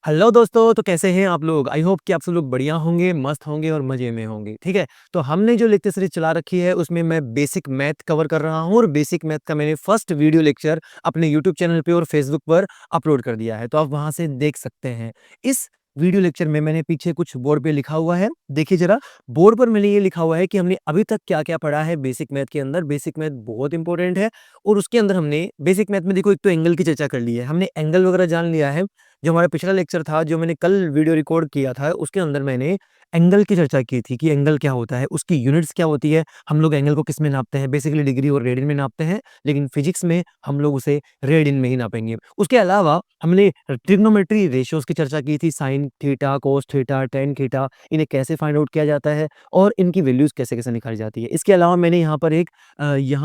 Hello दोस्तों, तो कैसे हैं आप लोग? आई होप कि आप सब लोग बढ़िया होंगे, मस्त होंगे और मज़े में होंगे, ठीक है? तो हमने जो लेक्चर सीरीज़ चला रखी है, उसमें मैं बेसिक मैथ कवर कर रहा हूँ और बेसिक मैथ का मैंने फर्स्ट वीडियो लेक्चर अपने यूट्यूब चैनल पे और फेसबुक पर अपलोड कर दिया है, तो आप वहाँ से देख सकते हैं। इस वीडियो लेक्चर में मैंने पीछे कुछ बोर्ड पे लिखा हुआ है, देखिए ज़रा, बोर्ड पर मैंने ये लिखा हुआ है कि हमने अभी तक क्या-क्या पढ़ा है बेसिक मैथ के अंदर। बेसिक मैथ बहुत इंपॉर्टेंट है और उसके अंदर हमने बेसिक मैथ में देखो एक तो एंगल की चर्चा कर ली है, हमने एंगल वगैरह जान लिया है। जो हमारा पिछला लेक्चर था, जो मैंने कल वीडियो रिकॉर्ड किया था, उसके अंदर मैंने एंगल की चर्चा की थी कि एंगल क्या होता है, उसकी यूनिट्स क्या होती है, हम लोग एंगल को किस में नापते हैं, बेसिकली डिग्री और रेडियन में नापते हैं, लेकिन फिजिक्स में हम लोग उसे रेडियन में ही नापेंगे। उसके अलावा हमने ट्रिग्नोमेट्री रेशियोज़ की चर्चा की थी, sign theta, cos theta, tan theta, इन्हें कैसे फाइंड आउट किया जाता है और इनकी वैल्यूज़ कैसे-कैसे निकाली जाती है। इसके अलावा मैंने यहाँ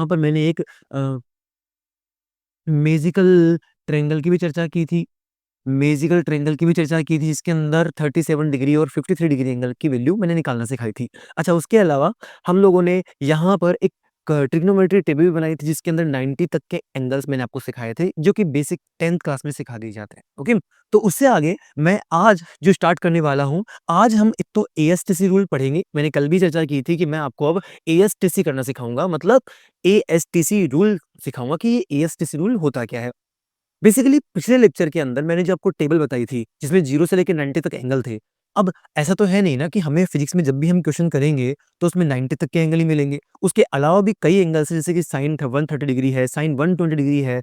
पर मैंने एक अ, मेज़िकल ट्रायंगल की भी चर्चा की थी। मेज़िकल ट्रायंगल की भी चर्चा की थी, जिसके अंदर 37 डिग्री और 53 डिग्री एंगल की वैल्यू मैंने निकालना सिखाई थी। अच्छा, उसके अलावा हम लोगों ने यहाँ पर एक ट्रिग्नोमेट्री टेबल भी बनाई थी, जिसके अंदर 90 तक के एंगल्स मैंने आपको सिखाए थे, जो कि बेसिक 10th क्लास में सिखा दिए जाते हैं। ओके? तो उससे आगे मैं आज जो स्टार्ट करने वाला हूँ, आज हम एक तो एएसटीसी रूल पढ़ेंगे। मैंने कल भी चर्चा की थी कि मैं आपको अब एएसटीसी करना सिखाऊँगा, मतलब एएसटीसी रूल सिखाऊँगा कि ये एएसटीसी रूल होता क्या है। बेसिकली पिछले लेक्चर के अंदर मैंने जो आपको टेबल बताई थी, जिसमें 0 से लेके 90 तक एंगल थे। अब ऐसा तो है नहीं ना कि हमें फिजिक्स में जब भी हम क्वेश्चन करेंगे, तो उसमें 90 तक के एंगल ही मिलेंगे। उसके अलावा भी कई एंगल्स हैं, जैसे कि साइन 130 डिग्री है, साइन 120 डिग्री है,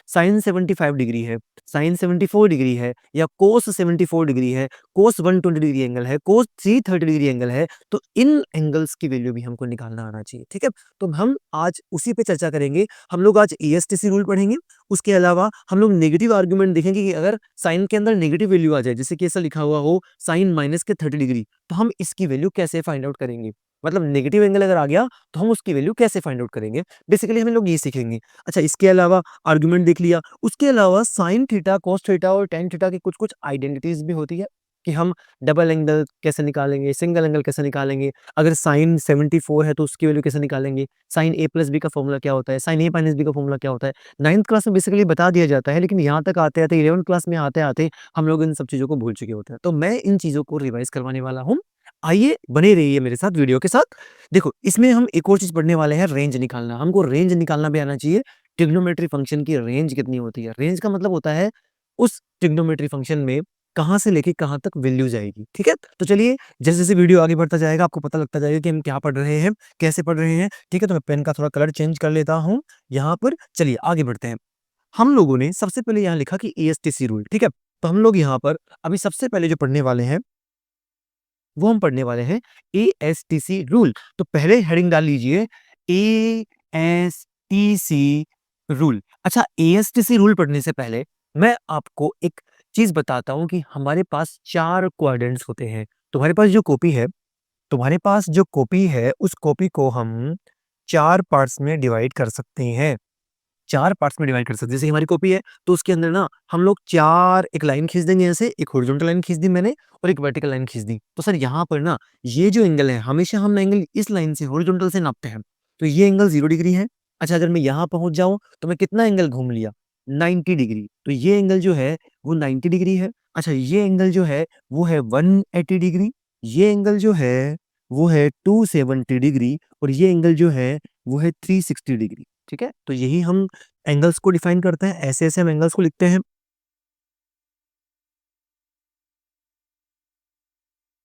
साइन 75 डिग्री है, साइन 74 डिग्री है या कोस 74 डिग्री है, कोस 120 डिग्री एंगल है, कोस 330 डिग्री एंगल है। तो इन एंगल्स की वैल्यू भी हमको निकालना आना चाहिए, ठीक है? तो हम आज उसी पे चर्चा करेंगे। हम लोग आज ईएसटीसी रूल पढ़ेंगे। उसके अलावा हम लोग नेगेटिव आर्गुमेंट देखेंगे कि अगर साइन के अंदर नेगेटिव वैल्यू आ जाए, जैसे कि ऐसा लिखा हुआ हो साइन माइनस के 30 डिग्री, तो हम इसकी वैल्यू कैसे फाइंड आउट करेंगे? मतलब नेगेटिव एंगल अगर आ गया, तो हम उसकी वैल्यू कैसे फाइंड आउट करेंगे? बेसिकली हम लोग ये सीखेंगे। अच्छा, इसके अलावा आर्गुमेंट देख लिया, उसके अलावा साइन थीटा, कॉस थीटा और टैन थीटा की कुछ-कुछ आइडेंटिटीज़ भी होती है कि हम डबल एंगल कैसे निकालेंगे, सिंगल एंगल कैसे निकालेंगे, अगर साइन 74 है तो उसकी वैल्यू कैसे निकालेंगे, साइन ए प्लस बी का फॉर्मूला क्या होता है, साइन ए माइनस बी का फॉर्मूला क्या होता है। 9th क्लास में बेसिकली बता दिया जाता है, लेकिन यहाँ तक आते-आते 11th क्लास में आते-आते हम लोग इन सब चीज़ों को भूल चुके होते हैं। तो मैं इन चीज़ों को रिवाइज़ करवाने वाला हूँ। आइए बने रहिए मेरे साथ वीडियो के साथ। देखो, इसमें हम एक और चीज़ पढ़ने वाले हैं, रेंज निकालना। हमको रेंज निकालना भी आना चाहिए। ट्रिग्नोमेट्री फंक्शन की रेंज कितनी होती है? रेंज का मतलब होता है उस ट्रिग्नोमेट्री फंक्शन में कहाँ से लेके कहाँ तक वैल्यू जाएगी, ठीक है? तो चलिए, जैसे-जैसे वीडियो आगे बढ़ता जाएगा, आपको पता लगता जाएगा कि हम क्या पढ़ रहे हैं, कैसे पढ़ रहे हैं, ठीक है? तो मैं पेन का थोड़ा कलर चेंज कर लेता हूँ यहाँ पर। चलिए आगे बढ़ते हैं। हम लोगों ने सबसे पहले यहाँ लिखा कि एएसटीसी रूल, ठीक है? तो हम लोग यहाँ पर अभी सबसे पहले जो पढ़ने वाले हैं, वो हम पढ़ने वाले हैं एएसटीसी रूल। तो पहले हेडिंग डाल लीजिए एएसटीसी रूल। अच्छा, एएसटीसी रूल पढ़ने से पहले मैं आपको एक चीज़ बताता हूँ कि हमारे पास 4 क्वाड्रेंट्स होते हैं। तुम्हारे पास जो कॉपी है, उस कॉपी को हम 4 पार्ट्स में डिवाइड कर सकते हैं। 4 पार्ट्स में डिवाइड कर सकते हैं। जैसे हमारी कॉपी है, तो उसके अंदर ना हम लोग 4 एक लाइन खींच देंगे ऐसे, एक हॉरिजॉन्टल लाइन खींच दी मैंने और एक वर्टिकल लाइन खींच दी। तो सर यहाँ पर ना ये जो एंगल है, हमेशा हम एंगल इस लाइन से हॉरिजॉन्टल से नापते हैं। तो ये एंगल 0 डिग्री है। अच्छा, अगर मैं यहाँ पहुँच जाऊँ, तो मैं कितना एंगल घूम लिया? 90 डिग्री। तो ये एंगल जो है, वो 90 डिग्री है। अच्छा, ये एंगल जो है, वो है 180 डिग्री। ये एंगल जो है, वो है 270 डिग्री और ये एंगल जो है, वो है 360 डिग्री। ठीक है? तो यही हम एंगल्स को डिफाइन करते हैं, ऐसे-ऐसे हम एंगल्स को लिखते हैं,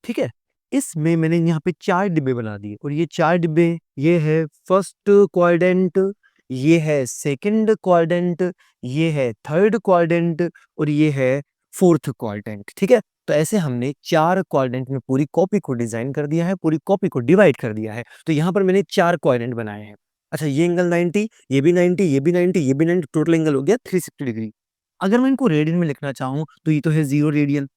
ठीक है? इसमें मैंने यहाँ पे 4 डिब्बे बना दिए और ये 4 डिब्बे, ये है फर्स्ट क्वाड्रेंट, ये है सेकंड क्वाड्रेंट, ये है थर्ड क्वाड्रेंट और ये है फोर्थ क्वाड्रेंट, ठीक है? तो ऐसे हमने 4 क्वाड्रेंट में पूरी कॉपी को डिज़ाइन कर दिया है, पूरी कॉपी को डिवाइड कर दिया है। तो यहाँ पर मैंने 4 क्वाड्रेंट बनाए हैं। अच्छा, ये एंगल 90, ये भी 90, ये भी 90, ये भी 90, टोटल एंगल हो गया 360 डिग्री। अगर मैं इनको रेडियन में लिखना चाहूँ, तो ये तो है 0 रेडियन,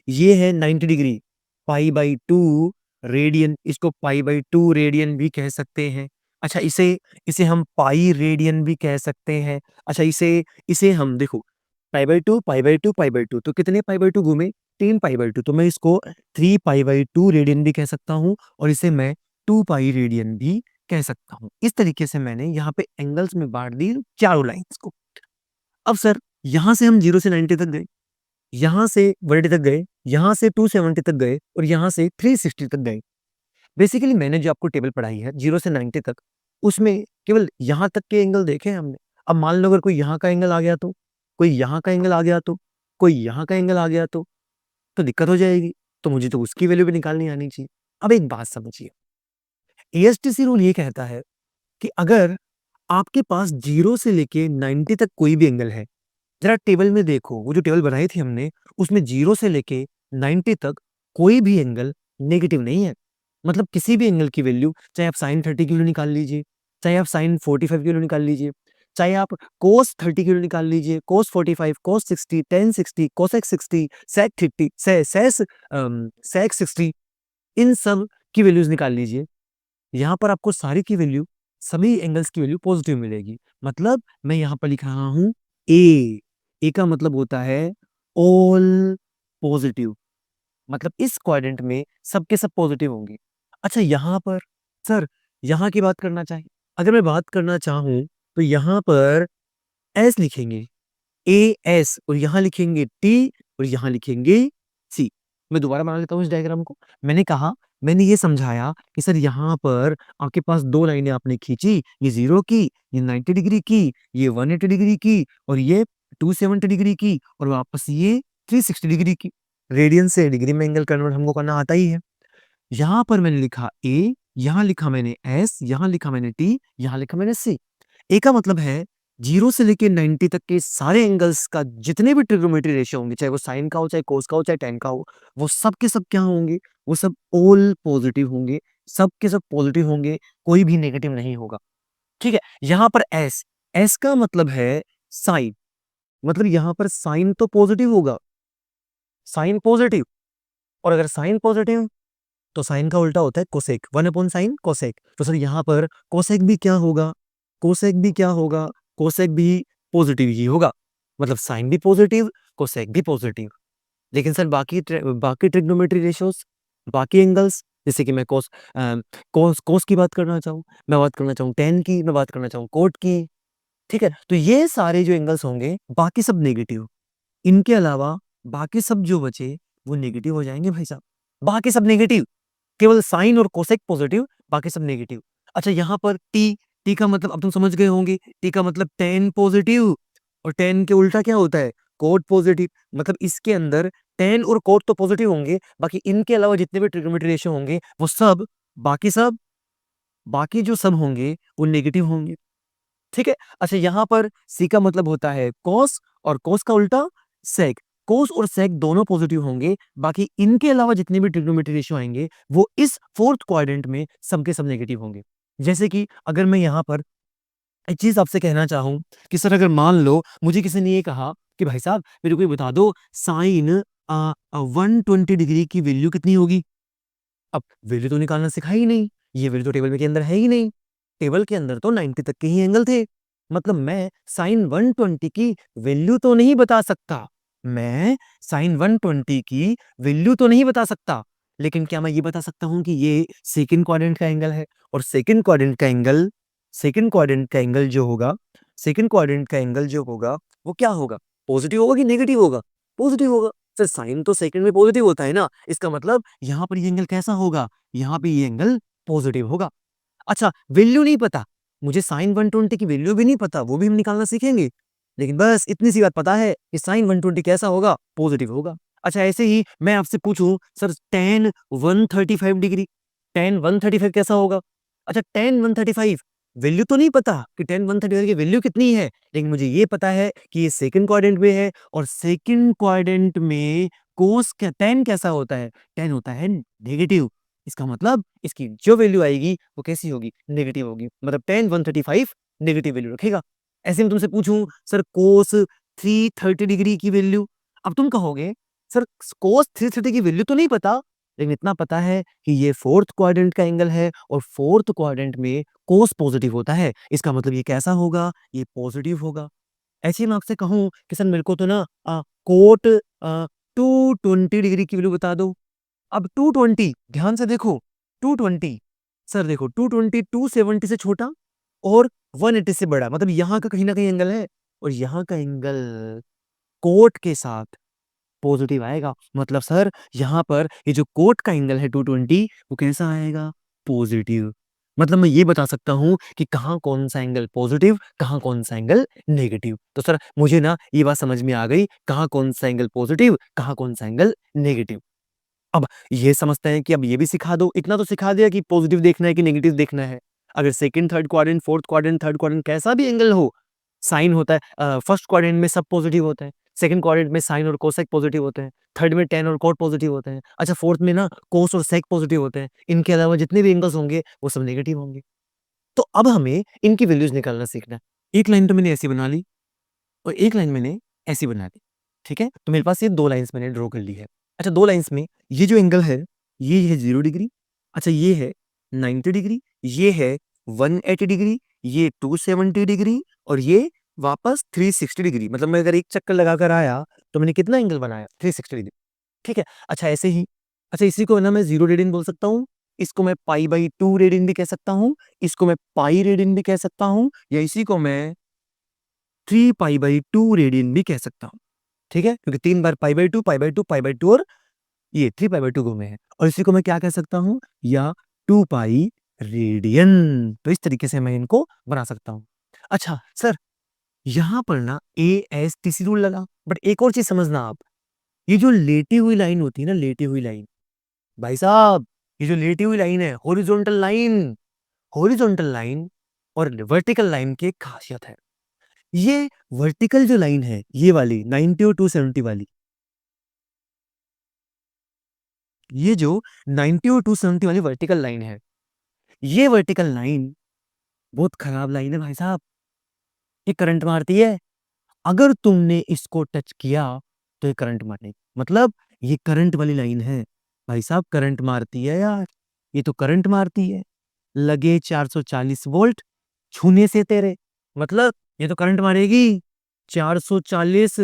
ये है 90 डिग्री, पाई बाई 2 रेडियन, इसको पाई बाई 2 रेडियन भी कह सकते हैं। अच्छा, इसे इसे हम पाई रेडियन भी कह सकते हैं। अच्छा, इसे इसे हम देखो, pi by 2, pi by 2, pi by 2, तो कितने पाई बाई 2 घूमे? 3 पाई बाई 2, तो मैं इसको 3 पाई बाई 2 रेडियन भी कह सकता हूँ और इसे मैं 2 पाई रेडियन भी कह सकता हूँ। इस तरीके से मैंने यहाँ पे एंगल्स में बाँट दी चारों लाइन्स को। अब सर, यहाँ से हम 0 से 90 तक गए। यहाँ से 180 तक गए, यहाँ से 270 तक गए और यहाँ से 360 तक गए। बेसिकली मैंने जो आपको टेबल पढ़ाई है 0 से 90 तक, उसमें केवल यहाँ तक के एंगल देखे हैं हमने। अब मान लो अगर कोई यहाँ का एंगल आ गया तो, कोई यहाँ का एंगल आ गया तो, कोई यहाँ का एंगल आ गया तो दिक्कत हो जाएगी। तो मुझे तो उसकी वैल्यू भी निकालनी आनी चाहिए। अब एक बात समझिए, एएसटीसी रूल ये कहता है कि अगर आपके पास 0 से लेके 90 तक कोई भी एंगल है, ज़रा टेबल में देखो, वो जो टेबल बनाई थी हमने, उसमें 0 से लेके 90 तक कोई भी एंगल नेगेटिव नहीं है। मतलब किसी भी एंगल की वैल्यू, चाहे आप sin 30 की वैल्यू निकाल लीजिए, चाहे आप sin 45 की वैल्यू निकाल लीजिए, चाहे आप cos 30 की वैल्यू निकाल लीजिए, cos 45, cos 60, tan 60, cosec 60, sec 30, sec 60, इन सब की वैल्यूज़ निकाल लीजिए। यहाँ पर आपको सारी की वैल्यू, सभी एंगल्स की वैल्यू पॉजिटिव मिलेगी। मतलब मैं यहाँ पर लिख रहा हूँ ए। ए का मतलब होता है ऑल पॉजिटिव। मतलब इस क्वाड्रेंट में सब के सब पॉजिटिव होंगे। अच्छा यहाँ पर सर, यहाँ की बात करना चाहें, अगर मैं बात करना चाहूँ तो यहाँ पर एस लिखेंगे, ए एस, और यहाँ लिखेंगे टी, और यहाँ लिखेंगे सी। मैं दोबारा बना लेता हूँ इस डायग्राम को। मैंने कहा, मैंने ये समझाया कि सर यहाँ पर आपके पास दो लाइनें आपने खींची, ये 0 की, ये 90 डिग्री की, ये 180 डिग्री की, और ये 270 डिग्री की, और वापस ये 360 डिग्री की। रेडियन से डिग्री में एंगल कन्वर्ट हमको करना आता ही है। यहाँ पर मैंने लिखा ए, यहाँ लिखा मैंने एस, यहाँ लिखा मैंने टी, यहाँ लिखा मैंने सी। ए का मतलब है 0 से लेके 90 तक के सारे एंगल्स का जितने भी ट्रिग्नोमेट्री रेशियो होंगे, चाहे वो साइन का हो, चाहे कोस का हो, चाहे टेन का हो, वो सब के सब क्या होंगे? वो सब ऑल पॉजिटिव होंगे, सब के सब पॉजिटिव होंगे, कोई भी नेगेटिव नहीं होगा। ठीक है? यहाँ पर एस, एस का मतलब है साइन, मतलब यहाँ पर साइन तो पॉजिटिव होगा, साइन पॉजिटिव, और अगर साइन पॉजिटिव तो साइन का उल्टा होता है कोसेक, 1 अपॉन साइन कोसेक। तो सर यहाँ पर कोसेक भी क्या होगा? कोसेक भी क्या होगा? कोसेक भी पॉजिटिव ही होगा। मतलब साइन भी पॉजिटिव, कोसेक भी पॉजिटिव। लेकिन सर बाकी ट्रिग्नोमेट्री रेशियोज, बाकी एंगल्स, जैसे कि मैं कोस की बात करना चाहूँ, मैं बात करना चाहूँ टेन की, मैं बात करना चाहूँ कोट की, ठीक है? तो ये सारे जो एंगल्स होंगे, बाकी सब नेगेटिव। इनके अलावा बाकी सब जो बचे, वो नेगेटिव हो जाएंगे भाई साहब। बाकी सब नेगेटिव, केवल साइन और कोसेक पॉजिटिव, बाकी सब नेगेटिव। अच्छा यहाँ पर टी, टी का मतलब अब तुम समझ गए होंगे, टी का मतलब टेन पॉजिटिव, और टेन के उल्टा क्या होता है? Cot positive. मतलब इसके अंदर टेन और कोट तो पॉजिटिव होंगे, बाकी इनके अलावा जितने भी ट्रिग्नोमेट्री रेशियो होंगे वो सब, बाकी सब, बाकी जो सब होंगे वो नेगेटिव होंगे। ठीक है? अच्छा यहाँ पर सी का मतलब होता है कॉस, और कॉस का उल्टा सेक। कोस और सेक दोनों पॉजिटिव होंगे, बाकी इनके अलावा जितने भी ट्रिग्नोमेट्री रेशियो आएंगे वो इस फोर्थ क्वाड्रेंट में सब के सब नेगेटिव होंगे। जैसे कि अगर मैं यहाँ पर एक चीज आपसे कहना चाहूं कि सर अगर मान लो मुझे किसी ने ये कहा कि भाई साहब मेरे को ये बता दो, साइन 120 डिग्री की वैल्यू कितनी होगी? अब वैल्यू तो निकालना सिखा ही नहीं, ये वैल्यू तो टेबल में के अंदर है ही नहीं। टेबल के अंदर तो 90 तक के ही एंगल थे। मतलब मैं साइन 120 की वैल्यू तो नहीं बता सकता, मैं साइन 120 की वैल्यू तो नहीं बता सकता, लेकिन क्या मैं ये बता सकता हूं कि ये सेकंड क्वाड्रेंट का एंगल है? और सेकंड क्वाड्रेंट का एंगल जो होगा, सेकंड क्वाड्रेंट का एंगल जो होगा वो क्या होगा? पॉजिटिव होगा कि नेगेटिव होगा? पॉजिटिव होगा। सर साइन तो सेकंड में पॉजिटिव होता है ना, इसका मतलब यहाँ पर ये एंगल कैसा होगा? यहाँ पे ये एंगल पॉजिटिव होगा। अच्छा वैल्यू नहीं पता, मुझे साइन 120 की वैल्यू भी नहीं पता, वो भी हम निकालना सीखेंगे। लेकिन बस इतनी सी बात पता है कि साइन 120 कैसा होगा? पॉजिटिव होगा। अच्छा ऐसे ही मैं आपसे पूछूं सर tan 135 डिग्री, tan 135 कैसा होगा? अच्छा tan 135 वैल्यू तो नहीं पता कि tan 135 की वैल्यू कितनी है, लेकिन मुझे ये पता है कि ये सेकंड क्वाड्रेंट में है, और सेकंड क्वाड्रेंट में कोस क्या tan कैसा होता है? tan होता है नेगेटिव। इसका मतलब इसकी जो वैल्यू आएगी वो कैसी होगी? नेगेटिव होगी। मतलब tan 135 नेगेटिव वैल्यू रखेगा। ऐसे में तुमसे पूछूं सर कोस 330 डिग्री की वैल्यू, अब तुम कहोगे सर कोस 330 की वैल्यू तो नहीं पता, लेकिन इतना पता है कि ये फोर्थ क्वाड्रेंट का एंगल है, और फोर्थ क्वाड्रेंट में कोस पॉजिटिव होता है। इसका मतलब ये कैसा होगा? ये पॉजिटिव होगा। ऐसे ही मैं आपसे कहूं कि सर मेरे को तो ना कोट 220 डिग्री की वैल्यू बता दो। अब 220 ध्यान से देखो, 220 सर देखो 220 270 से छोटा और 180 से बड़ा, मतलब यहाँ का कहीं ना कहीं एंगल है, और यहाँ का एंगल कोट के साथ पॉजिटिव आएगा। मतलब सर यहाँ पर ये जो कोट का एंगल है 220 वो कैसा आएगा? पॉजिटिव। मतलब मैं ये बता सकता हूँ कि कहाँ कौन-सा एंगल पॉजिटिव, कहाँ कौन-सा एंगल नेगेटिव। तो सर मुझे ना ये बात समझ में आ गई, कहाँ कौन-सा एंगल पॉजिटिव, कहाँ कौन-सा एंगल नेगेटिव। अब ये समझते हैं कि अब ये भी सिखा दो, इतना तो सिखा दिया कि पॉजिटिव देखना है कि नेगेटिव देखना है। अगर second, third quadrant, fourth quadrant, third quadrant कैसा भी एंगल हो, साइन होता है। फर्स्ट क्वाड्रेंट में सब पॉजिटिव होते हैं, सेकंड क्वाड्रेंट में साइन और कोसेक पॉजिटिव होते हैं, थर्ड में टैन और कॉट पॉजिटिव होते हैं। अच्छा फोर्थ में ना कोस और सेक पॉजिटिव होते हैं। इनके अलावा जितने भी एंगल्स होंगे वो सब नेगेटिव होंगे। तो अब हमें इनकी वैल्यूज निकालना सीखना है। एक लाइन तो मैंने ऐसी बना ली और एक लाइन मैंने ऐसी बना दी। ठीक है? तो मेरे पास ये 2 लाइन्स मैंने ड्रॉ कर ली है। अच्छा 2 लाइन्स में ये जो एंगल है, ये है 0 डिग्री, अच्छा ये है 90 डिग्री, ये है 180 डिग्री, ये 270 डिग्री और ये वापस 360 डिग्री। मतलब मैं अगर एक चक्कर लगाकर आया, तो मैंने कितना एंगल बनाया? 360 डिग्री। ठीक है? अच्छा ऐसे ही अच्छा इसी को है ना मैं 0 रेडियन बोल सकता हूँ, इसको मैं पाई/2 रेडियन भी कह सकता हूँ, इसको मैं पाई रेडियन भी कह सकता हूँ या इसी को मैं 3 पाई/2 रेडियन भी कह सकता हूँ। ठीक है? क्योंकि 3 बार पाई/2, पाई/2, पाई/2 और ये 3 पाई/2 घूमे हैं और इसी को मैं क्या कह सकता हूँ या 2 पाई रेडियन। तो इस तरीके से मैं इनको बना सकता हूँ। अच्छा सर यहाँ पर ना ASTC रूल लगा, बट एक और चीज़ समझना आप, ये जो लेटी हुई लाइन होती है ना, लेटी हुई लाइन, भाई साहब ये जो लेटी हुई लाइन है, हॉरिजॉन्टल लाइन और वर्टिकल लाइन की एक खासियत है। ये वर्टिकल जो लाइन है, ये वाली 90 और 270 वाली, ये जो 90 और 270 वाली वर्टिकल लाइन है, ये वर्टिकल लाइन बहुत खराब लाइन है भाई साहब। ये करंट मारती है। अगर तुमने इसको टच किया तो ये करंट मारेगी। मतलब ये करंट वाली लाइन है। भाई साहब करंट मारती है यार। ये तो करंट मारती है। लगे 440 वोल्ट छूने से तेरे। मतलब ये तो करंट मारेगी 440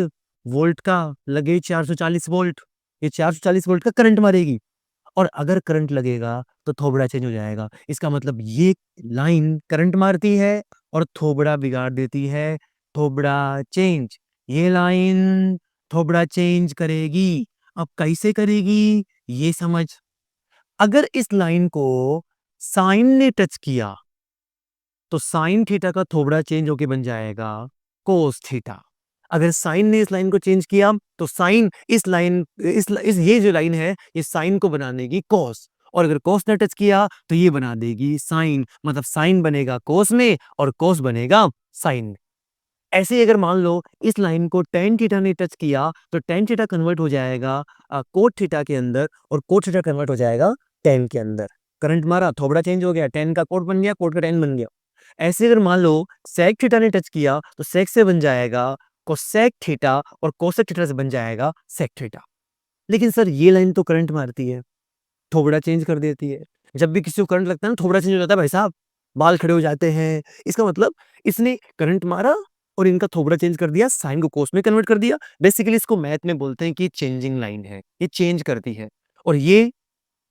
वोल्ट का, लगे 440 वोल्ट। ये 440 वोल्ट का करंट मारेगी। और अगर करंट लगेगा तो थोबड़ा चेंज हो जाएगा। इसका मतलब ये लाइन करंट मारती है और थोबड़ा बिगाड़ देती है। थोबड़ा चेंज, ये लाइन थोबड़ा चेंज करेगी। अब कैसे करेगी ये समझ। अगर इस लाइन को साइन ने टच किया तो साइन थीटा का थोबड़ा चेंज होके बन जाएगा कोस थीटा। अगर साइन ने इस लाइन को चेंज किया तो साइन इस लाइन इस ये जो लाइन है ये साइन को बना देगी कोस, और अगर कोस ने टच किया तो ये बना देगी साइन। मतलब साइन बनेगा कोस में और कोस बनेगा साइन में। ऐसे ही अगर मान लो इस लाइन को टेन थीटा ने टच किया तो टेन थीटा कन्वर्ट हो जाएगा कोट थीटा के अंदर और कोट थीटा कन्वर्ट हो जाएगा टेन के अंदर। करंट मारा, थोबड़ा चेंज हो गया, टेन का कोट बन गया, कोट का टेन बन गया। ऐसे अगर मान लो सेक थीटा ने टच किया तो सेक से बन जाएगा कोसेक थीटा और कोसेक थीटा से बन जाएगा सेक थीटा। लेकिन सर ये लाइन तो करंट मारती है, थोबड़ा चेंज कर देती है। जब भी किसी को करंट लगता है ना थोबड़ा चेंज हो जाता है भाई साहब, बाल खड़े हो जाते हैं। इसका मतलब इसने करंट मारा और इनका थोबड़ा चेंज कर दिया, साइन को कोस में कन्वर्ट कर दिया। बेसिकली इसको मैथ में बोलते हैं कि चेंजिंग लाइन है, ये चेंज करती है। और ये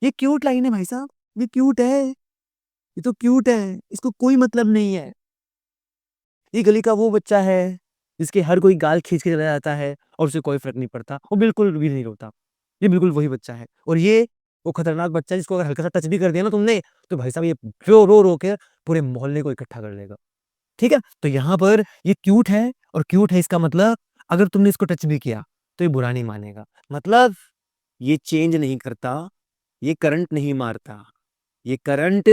क्यूट लाइन है भाई साहब, ये क्यूट है, ये तो क्यूट है, इसको कोई मतलब नहीं है। ये गली का वो बच्चा है जिसके हर कोई गाल खींच के चला जाता है और उसे कोई फर्क नहीं पड़ता, वो बिल्कुल भी नहीं रोता। ये बिल्कुल वही बच्चा है। और ये वो खतरनाक बच्चा है जिसको अगर हल्का सा टच भी कर दिया ना तुमने तो भाई साहब ये रो के पूरे मोहल्ले को इकट्ठा कर लेगा। ठीक है? तो यहाँ पर ये क्यूट है और क्यूट है इसका मतलब अगर तुमने इसको टच भी किया तो ये बुरा नहीं मानेगा। मतलब ये चेंज नहीं करता, ये करंट नहीं मारता, ये करंट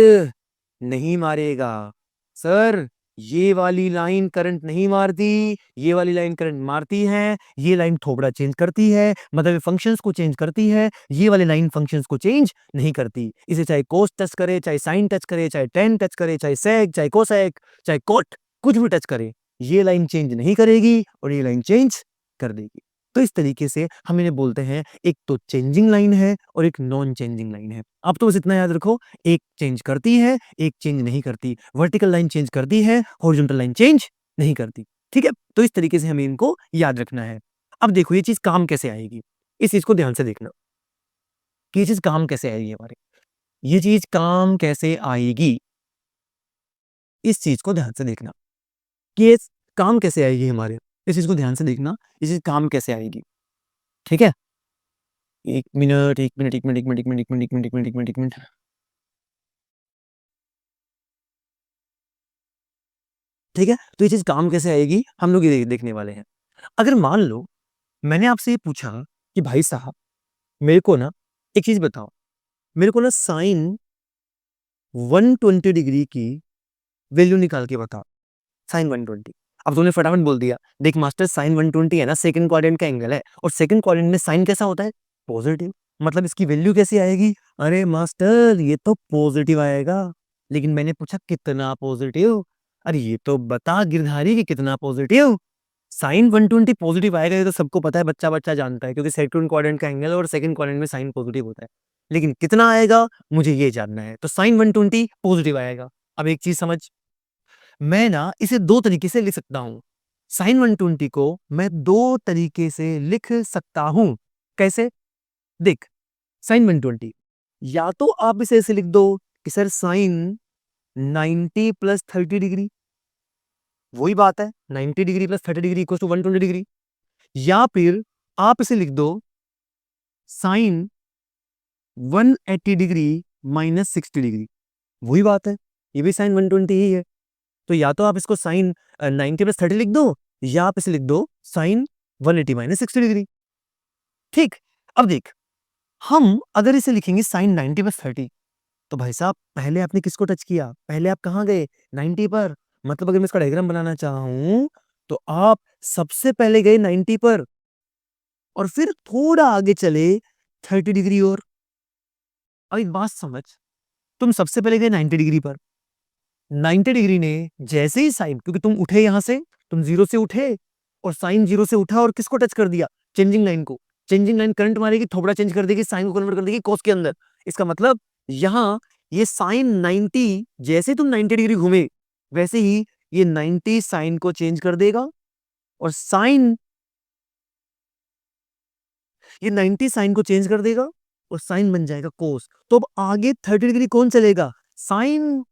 नहीं मारेगा। सर ये वाली लाइन करंट नहीं मारती, ये वाली लाइन करंट मारती है। ये लाइन थोबड़ा चेंज करती है, मतलब ये फंक्शंस को चेंज करती है। ये वाली लाइन फंक्शंस को चेंज नहीं करती। इसे चाहे कोस टच करे, चाहे साइन टच करे, चाहे टेन टच करे, चाहे सेक, चाहे कोसेक, चाहे कोट, कुछ भी टच करे, ये लाइन चेंज नहीं करेगी और ये लाइन चेंज कर देगी। तो इस तरीके से हम इन्हें बोलते हैं, एक तो चेंजिंग लाइन है और एक नॉन चेंजिंग लाइन है। अब तो बस इतना याद रखो, एक चेंज करती है, एक चेंज नहीं करती। वर्टिकल लाइन चेंज करती है, हॉरिजॉन्टल लाइन चेंज नहीं करती। ठीक है? तो इस तरीके से हमें इनको याद रखना है। अब देखो ये चीज़ काम कैसे आएगी? इस चीज़ को ध्यान से देखना कि ये चीज़ काम कैसे आएगी हमारे। ये चीज़ काम कैसे आएगी, इस चीज़ को ध्यान से देखना कि ये काम कैसे आएगी हमारे। इस चीज़ को ध्यान से देखना, ये चीज़ काम कैसे आएगी। ठीक है? 1 minute, 1 minute, 1 minute, 1 minute, 1 minute, 1 minute, 1 minute, 1 minute, 1 minute, 1 minute. ठीक है? तो ये चीज़ काम कैसे आएगी, हम लोग ये देखने वाले हैं। अगर मान लो मैंने आपसे ये पूछा कि भाई साहब मेरे को ना एक चीज़ बताओ, मेरे को ना साइन 120 डिग्री की वैल्यू निकाल के बताओ, साइन 120। अब तूने फटाफट बोल दिया, देख मास्टर साइन 120 है ना सेकंड क्वाड्रेंट का एंगल है और सेकंड क्वाड्रेंट में साइन कैसा होता है? पॉजिटिव। मतलब इसकी वैल्यू कैसी आएगी? अरे मास्टर ये तो पॉजिटिव आएगा। लेकिन मैंने पूछा कितना पॉजिटिव? अरे ये तो बता गिरधारी कि कितना पॉजिटिव? साइन 120 पॉजिटिव आएगा, ये तो सबको पता है, बच्चा-बच्चा जानता है क्योंकि सेकंड क्वाड्रेंट का एंगल है और सेकंड क्वाड्रेंट में साइन पॉजिटिव होता है। लेकिन कितना आएगा मुझे ये जानना है। तो साइन 120 पॉजिटिव आएगा। अब एक चीज़ समझ, मैं ना इसे 2 तरीके से लिख सकता हूँ। साइन 120 को मैं 2 तरीके से लिख सकता हूँ। कैसे? देख, साइन 120 या तो आप इसे ऐसे लिख दो कि सर साइन 90 प्लस 30 डिग्री, वही बात है 90 degree plus 30 degree equals to 120 degree. या फिर आप इसे लिख दो साइन 180 डिग्री माइनस 60 डिग्री, वही बात है, ये भी साइन 120 ही है। तो या तो आप इसको साइन 90 प्लस 30 लिख दो या आप इसे लिख दो साइन 180 माइनस 60 डिग्री। ठीक, अब देख, हम अगर इसे लिखेंगे साइन 90 प्लस 30 तो भाई साहब पहले आपने किसको टच किया? पहले आप कहाँ गए? 90 पर। मतलब अगर मैं इसका डायग्राम बनाना चाहूं तो आप सबसे पहले गए 90 पर और फिर थोड़ा आगे चले 30 डिग्री और। अब एक बात समझ, तुम सबसे पहले गए 90 डिग्री पर, 90 डिग्री ने जैसे ही साइन, क्योंकि तुम उठे यहां से, तुम जीरो से उठे और साइन जीरो से उठा और किसको टच कर दिया? चेंजिंग लाइन को। चेंजिंग लाइन करंट मारेगी, थोबड़ा चेंज कर देगी, साइन को कन्वर्ट कर देगी कॉस के अंदर। इसका मतलब यहां ये साइन 90 जैसे तुम 90 डिग्री घूमे वैसे ही ये 90 साइन को चेंज कर देगा और साइन, ये 90 साइन को चेंज कर देगा और साइन बन जाएगा कोस। तो अब आगे 30 डिग्री कौन चलेगा? साइन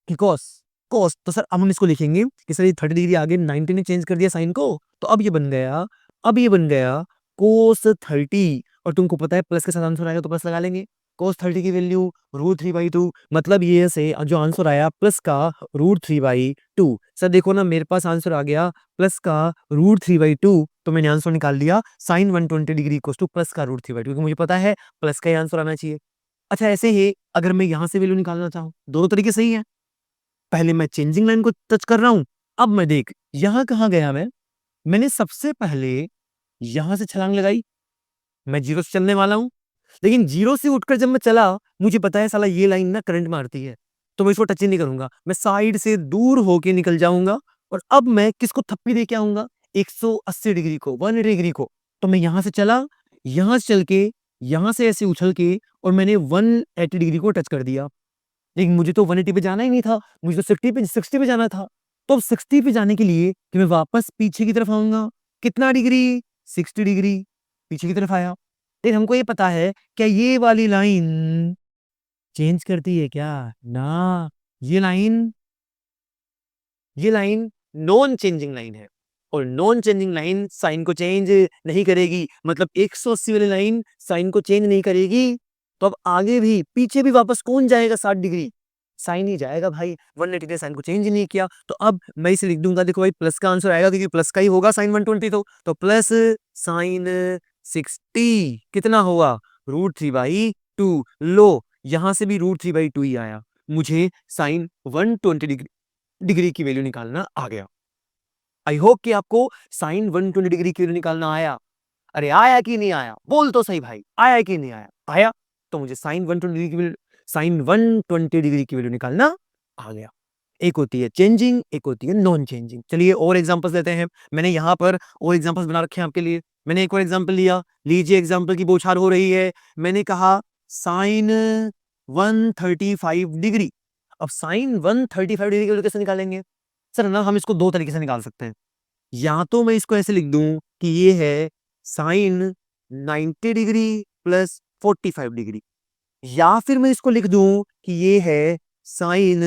कि कॉस? कॉस। तो सर अब हम इसको लिखेंगे कि सर ये 30 डिग्री आगे 90 ने चेंज कर दिया साइन को, तो अब ये बन गया, अब ये बन गया कोस 30। और तुमको पता है प्लस के साथ आंसर आएगा तो प्लस लगा लेंगे। कोस 30 की वैल्यू √3/2, मतलब ये से जो आंसर आया प्लस का √3/2। सर देखो ना मेरे पास आंसर आ गया प्लस का √3/2, तो मैंने आंसर निकाल लिया sine 120 degree equals to plus का √3/2, क्योंकि मुझे पता है प्लस का ही आंसर आना चाहिए। अच्छा ऐसे ही अगर मैं यहां से वैल्यू निकालना चाहूं, दोनों तरीके सही है। पहले मैं चेंजिंग लाइन को टच कर रहा हूं, अब मैं देख यहां कहां गया मैंने सबसे पहले यहां से छलांग लगाई, मैं जीरो से चलने वाला हूं, लेकिन जीरो से उठकर जब मैं चला मुझे पता है साला ये लाइन ना करंट मारती है, तो मैं इसको टच ही नहीं करूंगा, मैं साइड से दूर होके निकल जाऊंगा और अब मैं किसको थप्पी दे के आऊंगा? 180 डिग्री को, 180 डिग्री को। तो मैं यहां से चला, यहां से चल के यहां से ऐसे उछल के और मैंने 180 डिग्री को टच कर दिया। लेकिन मुझे तो 180 पे जाना ही नहीं था, मुझे तो 60 पे जाना था। तो अब 60 पे जाने के लिए कि मैं वापस पीछे की तरफ आऊँगा, कितना डिग्री? 60 डिग्री पीछे की तरफ आया। लेकिन हमको ये पता है क्या ये वाली लाइन चेंज करती है क्या? ना, ये लाइन ये लाइन नॉन चेंजिंग लाइन है और नॉन चेंजिंग लाइन साइन को चेंज नहीं करेगी। मतलब 180 वाली लाइन साइन को चेंज नहीं करेगी, तो अब आगे भी पीछे भी वापस कौन जाएगा? 60 डिग्री साइन ही जाएगा भाई। 180 ने साइन को चेंज ही नहीं किया, तो अब मैं इसे लिख दूंगा, देखो भाई प्लस का आंसर आएगा क्योंकि प्लस का ही होगा साइन 120, तो प्लस साइन 60 कितना होगा? √3/2। लो यहां से भी √3/2 ही आया, मुझे साइन 120 डिग्री की वैल्यू निकालना आ गया। आई होप कि आपको साइन 120 डिग्री की वैल्यू निकालना आया। अरे आया कि नहीं आया? बोल तो सही भाई, आया कि नहीं आया? आया। तो मुझे साइन 120 डिग्री की वैल्यू निकालना आ गया। एक होती है चेंजिंग, एक होती है नॉन चेंजिंग। चलिए और एग्जांपल्स लेते हैं। मैंने यहाँ पर और एग्जांपल्स बना रखे हैं आपके लिए। मैंने एक और एग्जांपल लिया, लीजिए एग्जांपल की बौछार हो रही है। मैंने कहा साइन 135 डिग्री। अब साइन 135 डिग्री की वैल्यू कैसे निकालेंगे? सर ना हम इसको दो तरीके से निकाल सकते हैं। या तो मैं इसको ऐसे लिख दूं कि ये है साइन 90 डिग्री प्लस 45 डिग्री, या फिर मैं इसको लिख दूं कि ये है sine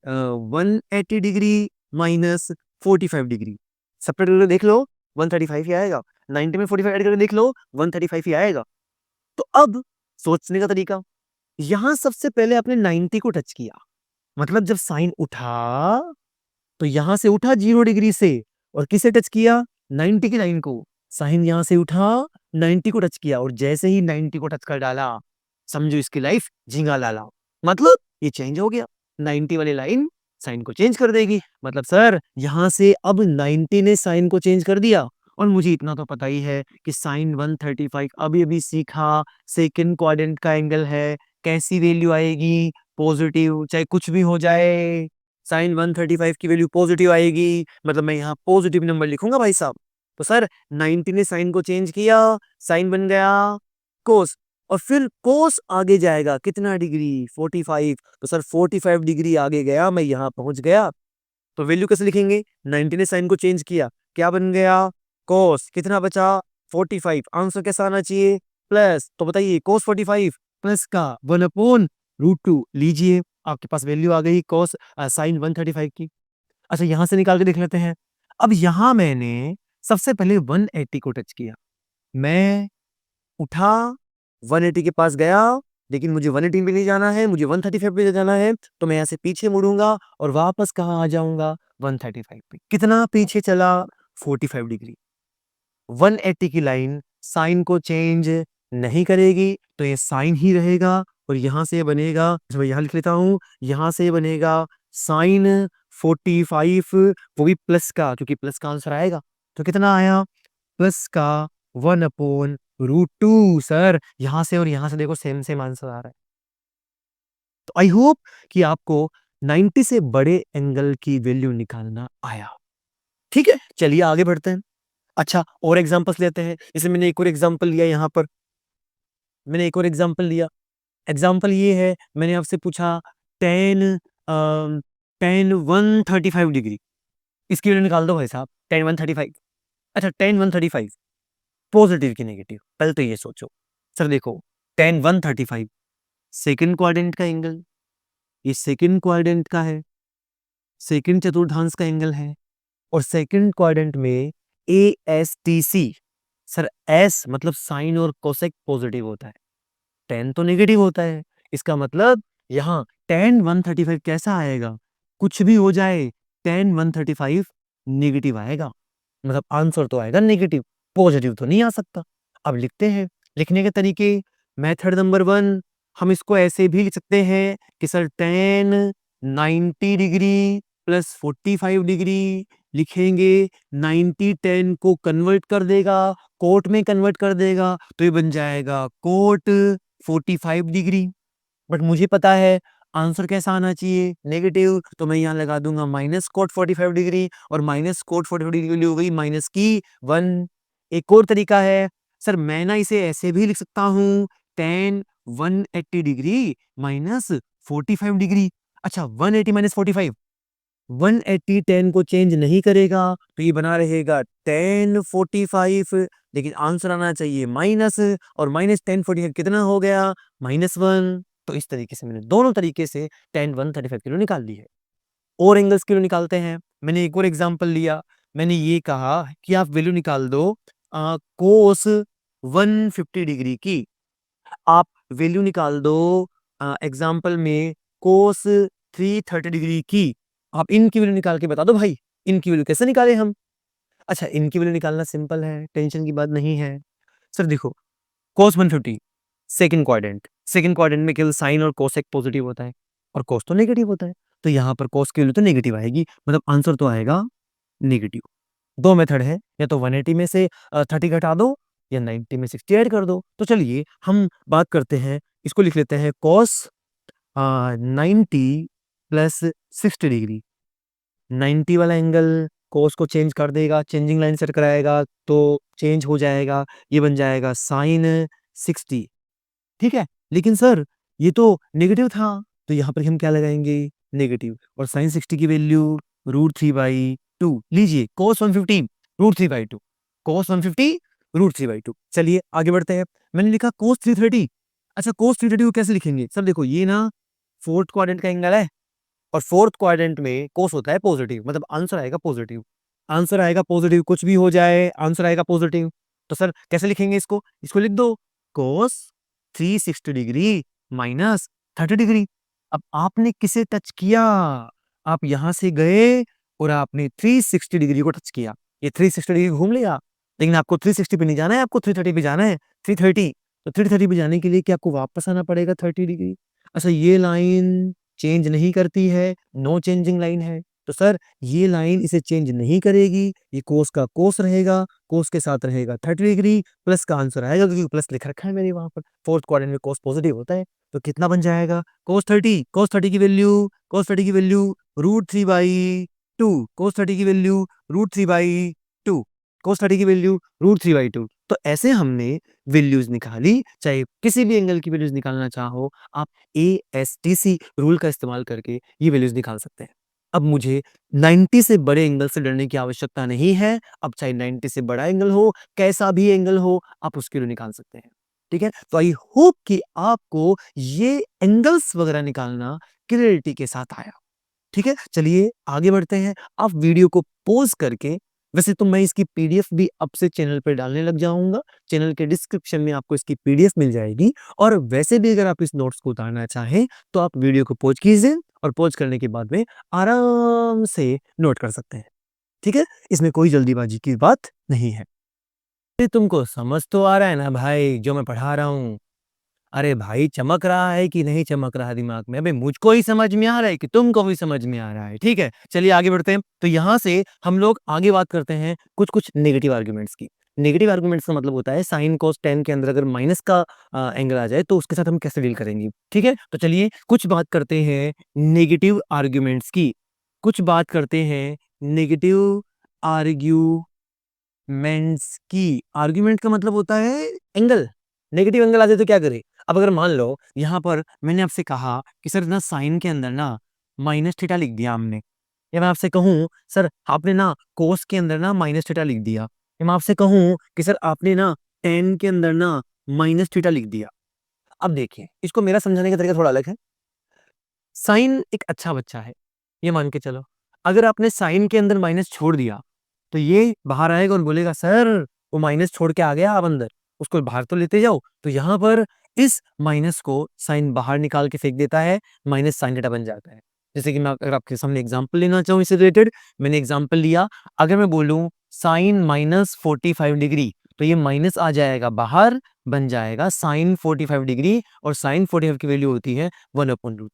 180 degree minus 45 degree. Subtract करके देख लो 135 ही आएगा, 90 में 45 ऐड करके देख लो 135 ही आएगा। तो अब सोचने का तरीका, यहां सबसे पहले आपने 90 को टच किया, मतलब जब साइन उठा तो यहां से उठा 0 डिग्री से और किसे टच किया, 90 की लाइन को। साइन यहां से उठा 90 को टच किया और जैसे ही 90 को टच कर डाला, समझो इसकी लाइफ झींगा लाला, मतलब ये चेंज हो गया। 90 वाली लाइन साइन को चेंज कर देगी। मतलब सर यहां से अब 90 ने साइन को चेंज कर दिया। और मुझे इतना तो पता ही है कि साइन 135 अभी अभी सीखा, सेकंड क्वाड्रेंट का एंगल है, कैसी वैल्यू आएगी, पॉजिटिव, चाहे कुछ भी हो जाए साइन 135 की वैल्यू पॉजिटिव आएगी, मतलब मैं यहाँ पॉजिटिव नंबर लिखूंगा भाई साहब। तो सर 90 ने साइन को चेंज किया, साइन बन गया कोस, और फिर कोस आगे जाएगा कितना डिग्री, 45। तो सर 45 डिग्री आगे गया, मैं यहाँ पहुंच गया। तो वैल्यू कैसे लिखेंगे, 90 ने साइन को चेंज किया, क्या बन गया कोस, कितना बचा 45, आंसर कैसा आना चाहिए प्लस। तो बताइए कोस 45 प्लस का 1/√2 लीजिए, आपके पास वैल्यू आ गई कोस साइन 135 की। अच्छा यहां से निकाल के देख लेते हैं। अब यहां मैंने सबसे पहले 180 को टच किया, मैं उठा 180 के पास गया, लेकिन मुझे 180 पे नहीं जाना है, मुझे 135 पे जाना है। तो मैं यहाँ से पीछे मुड़ूंगा और वापस कहाँ आ जाऊंगा, 135 पे। कितना पीछे चला, 45 डिग्री। 180 की लाइन साइन को चेंज नहीं करेगी, तो ये साइन ही रहेगा। और यहां से बनेगा, मैं यहां लिख लेता हूं, यहां से बनेगा साइन 45, वो भी प्लस का, क्योंकि प्लस का आंसर आएगा। तो कितना आया, प्लस का 1/√2। सर यहां से और यहां से देखो सेम सेम आंसर आ रहा है। तो आई होप कि आपको 90 से बड़े एंगल की वैल्यू निकालना आया। ठीक है, चलिए आगे बढ़ते हैं। अच्छा और एग्जांपल्स लेते हैं। जैसे मैंने एक और एग्जांपल लिया, यहाँ पर मैंने एक और एग्जांपल लिया। एग्जांपल ये है, मैंने आपसे पूछा टेन टेन 135 डिग्री, इसकी वैल्यू निकाल दो भाई साहब, टेन 135। अच्छा टेन 135 पॉजिटिव की नेगेटिव, पहले तो ये सोचो। सर देखो टेन 135 सेकंड क्वाड्रेंट का एंगल, ये सेकंड क्वाड्रेंट का है, सेकंड चतुर्थांश का एंगल है। और सेकंड क्वाड्रेंट में A S T C, sir S मतलब साइन और कोसेक पॉजिटिव होता है, टेन तो नेगेटिव होता है। इसका मतलब यहाँ टेन 135 कैसा आएगा, कुछ भी हो जाए टेन 135 नेगेटिव आएगा, मतलब आंसर तो आएगा नेगेटिव, पॉजिटिव तो नहीं आ सकता। अब लिखते हैं, लिखने के तरीके, मेथड नंबर 1, हम इसको ऐसे भी लिख सकते हैं कि sir ten 90 degree plus 45 degree लिखेंगे, 90 10 को कन्वर्ट कर देगा, कोट में कन्वर्ट कर देगा, तो ये बन जाएगा कोट 45 डिग्री। बट मुझे पता है आंसर कैसा आना चाहिए, नेगेटिव, तो मैं यहाँ लगा दूंगा माइनस कोट 45 डिग्री, और माइनस कोट 45 डिग्री हो गई माइनस की 1। एक और तरीका है, सर मैं ना इसे ऐसे भी लिख सकता हूँ, टेन 180 डिग्री माइनस 45 डिग्री। अच्छा 180 माइनस 45, 180 10 को चेंज नहीं करेगा, तो ये बना रहेगा टेन 45, लेकिन आंसर आना चाहिए माइनस, और माइनस 10 45 कितना हो गया, -1। तो इस तरीके से मैंने दोनों तरीके से टेन 135 किलो निकाल ली है। और एंगल्स किलो निकालते हैं। मैंने एक और एग्जांपल लिया, मैंने ये कहा कि आप वैल्यू निकाल दो कोस 150 डिग्री की। आप वैल्यू निकाल दो एग्जांपल में कोस 330 डिग्री की। आप इनकी वैल्यू निकाल के बता दो भाई, इनकी वैल्यू कैसे निकाले हम। अच्छा इनकी वैल्यू निकालना सिंपल है, टेंशन की बात नहीं है। सर देखो कोस 150 सेकंड क्वाड्रेंट, सेकंड क्वाड्रेंट में केवल साइन और कोसेक पॉजिटिव होता है और कोस तो नेगेटिव होता है, तो यहाँ पर कोस की वैल्यू तो नेगेटिव आएगी, मतलब आंसर तो आएगा नेगेटिव। दो मेथड है, या तो 180 में से 30 घटा दो, या 90 में 60 ऐड कर दो। तो चलिए हम बात करते हैं, इसको लिख लेते हैं कॉस 90 प्लस 60 डिग्री। 90 वाला एंगल कोस को चेंज कर देगा, चेंजिंग लाइन सेट कराएगा तो चेंज हो जाएगा, ये बन जाएगा साइन 60। ठीक है, लेकिन सर ये तो नेगेटिव था, तो यहाँ पर हम क्या लगाएंगे, नेगेटिव, और साइन 60 की वैल्यू √3/2 लीजिए, cos 150 √3/2, cos 150 √3/2। चलिए आगे बढ़ते हैं। मैंने लिखा cos 330। अच्छा cos 330 को कैसे लिखेंगे, सर देखो ये ना फोर्थ क्वाड्रेंट का एंगल है, और फोर्थ क्वाड्रेंट में कोस होता है पॉजिटिव, मतलब आंसर आएगा पॉजिटिव, आंसर आएगा पॉजिटिव, कुछ भी हो जाए आंसर आएगा पॉजिटिव। तो सर कैसे लिखेंगे इसको, इसको लिख दो कोस 360 डिग्री माइनस 30 डिग्री। अब आपने किसे टच किया? आप यहाँ से गए और आपने 360 डिग्री को टच किया। ये 360 डिग्री घूम लिया, लेकिन आपको 360 पे नहीं जाना है, आपको 330 पे जाना है, 330। तो 330 पे जाने के लिए क्या आपको वापस आना पड़ेगा 30 डिग्री? अच्छा, ये लाइन चेंज नहीं करती है, नो चेंजिंग लाइन है। तो सर ये लाइन इसे चेंज नहीं करेगी, ये कोस का कोस रहेगा, कोस के साथ रहेगा 30 डिग्री, प्लस का आंसर आएगा क्योंकि प्लस लिख रखा है मेरे वहाँ पर। फोर्थ क्वाड्रेंट में कोस पॉजिटिव होता है, तो कितना बन जाएगा? cos 30 की वैल्यू √3/2, cos 30 की वैल्यू √3/2, cos 30 की वैल्यू √3/2। तो ऐसे हमने वैल्यूज निकाली। चाहे किसी भी एंगल की वैल्यूज निकालना चाहो, आप ASTC रूल का इस्तेमाल करके ये वैल्यूज निकाल सकते हैं। अब मुझे 90 से बड़े एंगल से डरने की आवश्यकता नहीं है। अब चाहे 90 से बड़ा एंगल हो, कैसा भी एंगल हो, आप उसके लिए निकाल सकते हैं। ठीक है? तो आई होप कि आपको ये एंगल्स वगैरह निकालना क्लियरिटी के साथ आया। ठीक है? चलिए आगे बढ़ते हैं। आप वीडियो को पॉज़ करके, वैसे तो मैं इसकी पीडीएफ भी अब से चैनल पे डालने लग जाऊँगा। चैनल के डिस्क्रिप्शन में आपको इसकी पीडीएफ मिल जाएगी, और वैसे भी अगर आप इस नोट्स को उतारना चाहें, तो आप वीडियो को पॉज़ कीजिए और पॉज़ करने के बाद में आराम से नोट कर सकते हैं। ठीक है? इसमें कोई जल्दीबाजी की बात नहीं है। ये तुमको समझ तो आ रहा है ना भाई जो मैं पढ़ा रहा हूँ? अरे भाई, चमक रहा है कि नहीं चमक रहा दिमाग में? अबे मुझको ही समझ में आ रहा है कि तुमको भी समझ में आ रहा है? ठीक है, चलिए आगे बढ़ते हैं। तो यहाँ से हम लोग आगे बात करते हैं कुछ-कुछ नेगेटिव आर्गुमेंट्स की। नेगेटिव आर्गुमेंट्स का मतलब होता है साइन कोस टेन के अंदर अगर माइनस का एंगल आ जाए तो उसके साथ हम कैसे डील करेंगे। ठीक है? तो चलिए कुछ बात करते हैं नेगेटिव आर्गुमेंट्स की। कुछ बात करते हैं नेगेटिव आर्ग्यूमेंट्स की। आर्गुमेंट का मतलब होता है एंगल। नेगेटिव एंगल आ जाए तो क्या करें? अब अगर मान लो यहाँ पर मैंने आपसे कहा कि सर ना साइन के अंदर ना माइनस थीटा लिख दिया हमने, या मैं आपसे कहूँ सर आपने ना कोस के अंदर ना माइनस थीटा लिख दिया, या मैं आपसे कहूँ कि सर आपने ना टेन के अंदर ना माइनस थीटा लिख दिया। अब देखिए, इसको मेरा समझाने का तरीका थोड़ा अलग है। साइन एक अच्छा बच्चा है, ये मान के चलो। अगर आपने साइन के अंदर माइनस छोड़ दिया, तो ये बाहर आएगा और बोलेगा सर वो माइनस छोड़ के आ गया आप अंदर, उसको बाहर तो लेते जाओ। तो यहाँ पर इस माइनस को साइन बाहर निकाल के फेंक देता है, माइनस साइन थीटा बन जाता है। जैसे कि मैं अगर आपके सामने एग्जांपल लेना चाहूँ इससे रिलेटेड, मैंने एग्जांपल लिया। अगर मैं बोलूँ साइन माइनस 45 डिग्री, तो ये माइनस आ जाएगा बाहर, बन जाएगा साइन 45 डिग्री, और साइन 45 की वैल्यू होती है 1/√।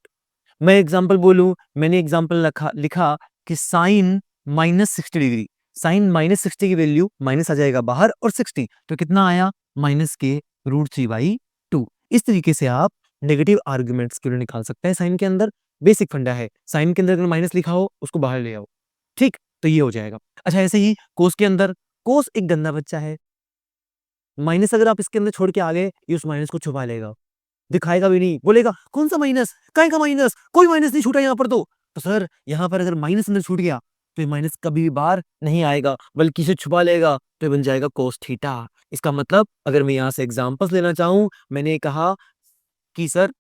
मैं एग्जांपल बोलूं, मैंने एग्जांपल लिखा कि sine minus 60 degree, sine minus 60 की वैल्यू माइनस आ जाएगा बाहर, और 60 तो कितना आया माइनस के √3/2। इस तरीके से आप नेगेटिव आर्गुमेंट्स के लिए निकाल सकते हैं। साइन के अंदर बेसिक फंडा है, साइन के अंदर अगर माइनस लिखा हो उसको बाहर ले आओ, ठीक, तो ये हो जाएगा। अच्छा, ऐसे ही कोस के अंदर, कोस एक गंदा बच्चा है, माइनस अगर आप इसके अंदर छोड़ के आ गए, ये उस माइनस को छुपा लेगा, दिखाएगा भी नहीं, बोलेगा कौन सा माइनस, काहे का माइनस, कोई माइनस नहीं छूटा यहाँ पर। तो सर यहाँ पर अगर माइनस अंदर छूट गया तो ये माइनस कभी भी बाहर नहीं आएगा, बल्कि इसे छुपा लेगा, तो ये बन जाएगा कोस थीटा। इसका मतलब अगर मैं यहाँ से एग्जांपल्स लेना चाहूँ, मैंने कहा कि सर,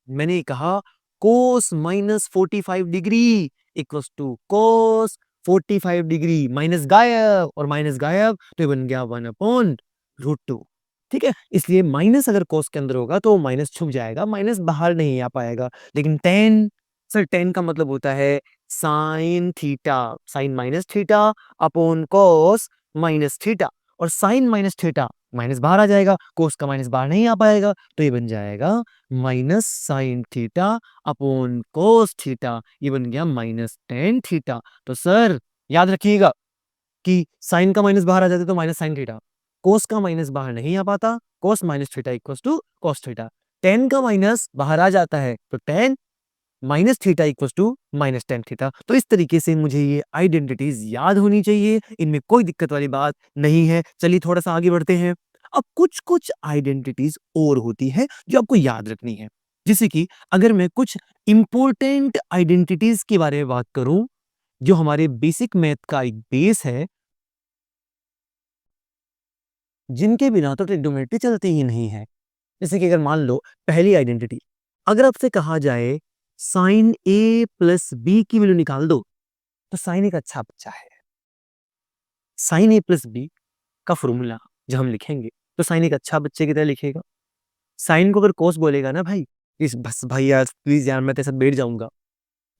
मैंने कहा cos minus 45 degree equals to cos 45 degree, minus गायब और माइनस गायब, तो ये बन गया 1/√2। ठीक है, इसलिए माइनस अगर कोस के अंदर होगा तो माइनस छुप जाएगा, माइनस बाहर नहीं आ पाएगा। लेकिन टेन, सर टेन का मतलब होता है sine theta, sine minus theta upon cos minus theta, और साइन माइनस थीटा माइनस बाहर आ जाएगा, कोस का माइनस बाहर नहीं आ पाएगा, तो ये बन जाएगा minus sine theta upon cos theta, ये बन गया माइनस टेन थीटा। तो सर याद रखिएगा कि साइन का माइनस बाहर आ जाता है तो माइनस साइन थीटा, कोस का माइनस बाहर नहीं आ पाता, cos minus theta equals to cos theta. Tan का माइनस बाहर आ जाता है तो tan minus theta equals to minus tan theta. तो इस तरीके से मुझे ये आइडेंटिटीज याद होनी चाहिए, इनमें कोई दिक्कत वाली बात नहीं है। चलिए थोड़ा सा आगे बढ़ते हैं। अब कुछ कुछ आइडेंटिटीज और होती है जो आपको याद रखनी है। जैसे कि अगर मैं कुछ इंपॉर्टेंट आइडेंटिटीज के बारे में बात करूं, जो हमारे बेसिक मैथ का एक बेस है, जिनके बिना तो ट्रिग्नोमेट्री चलती ही नहीं है। जैसे कि अगर मान लो पहली आइडेंटिटी, अगर आपसे कहा जाए साइन ए प्लस बी की वैल्यू निकाल दो, तो साइन एक अच्छा बच्चा है। साइन ए प्लस बी का फॉर्मूला जब हम लिखेंगे तो साइन एक अच्छा बच्चे की तरह लिखेगा। साइन को अगर कोस बोलेगा ना भाई, इस बस भाई यार प्लीज यार मैं तेरे साथ बैठ जाऊंगा,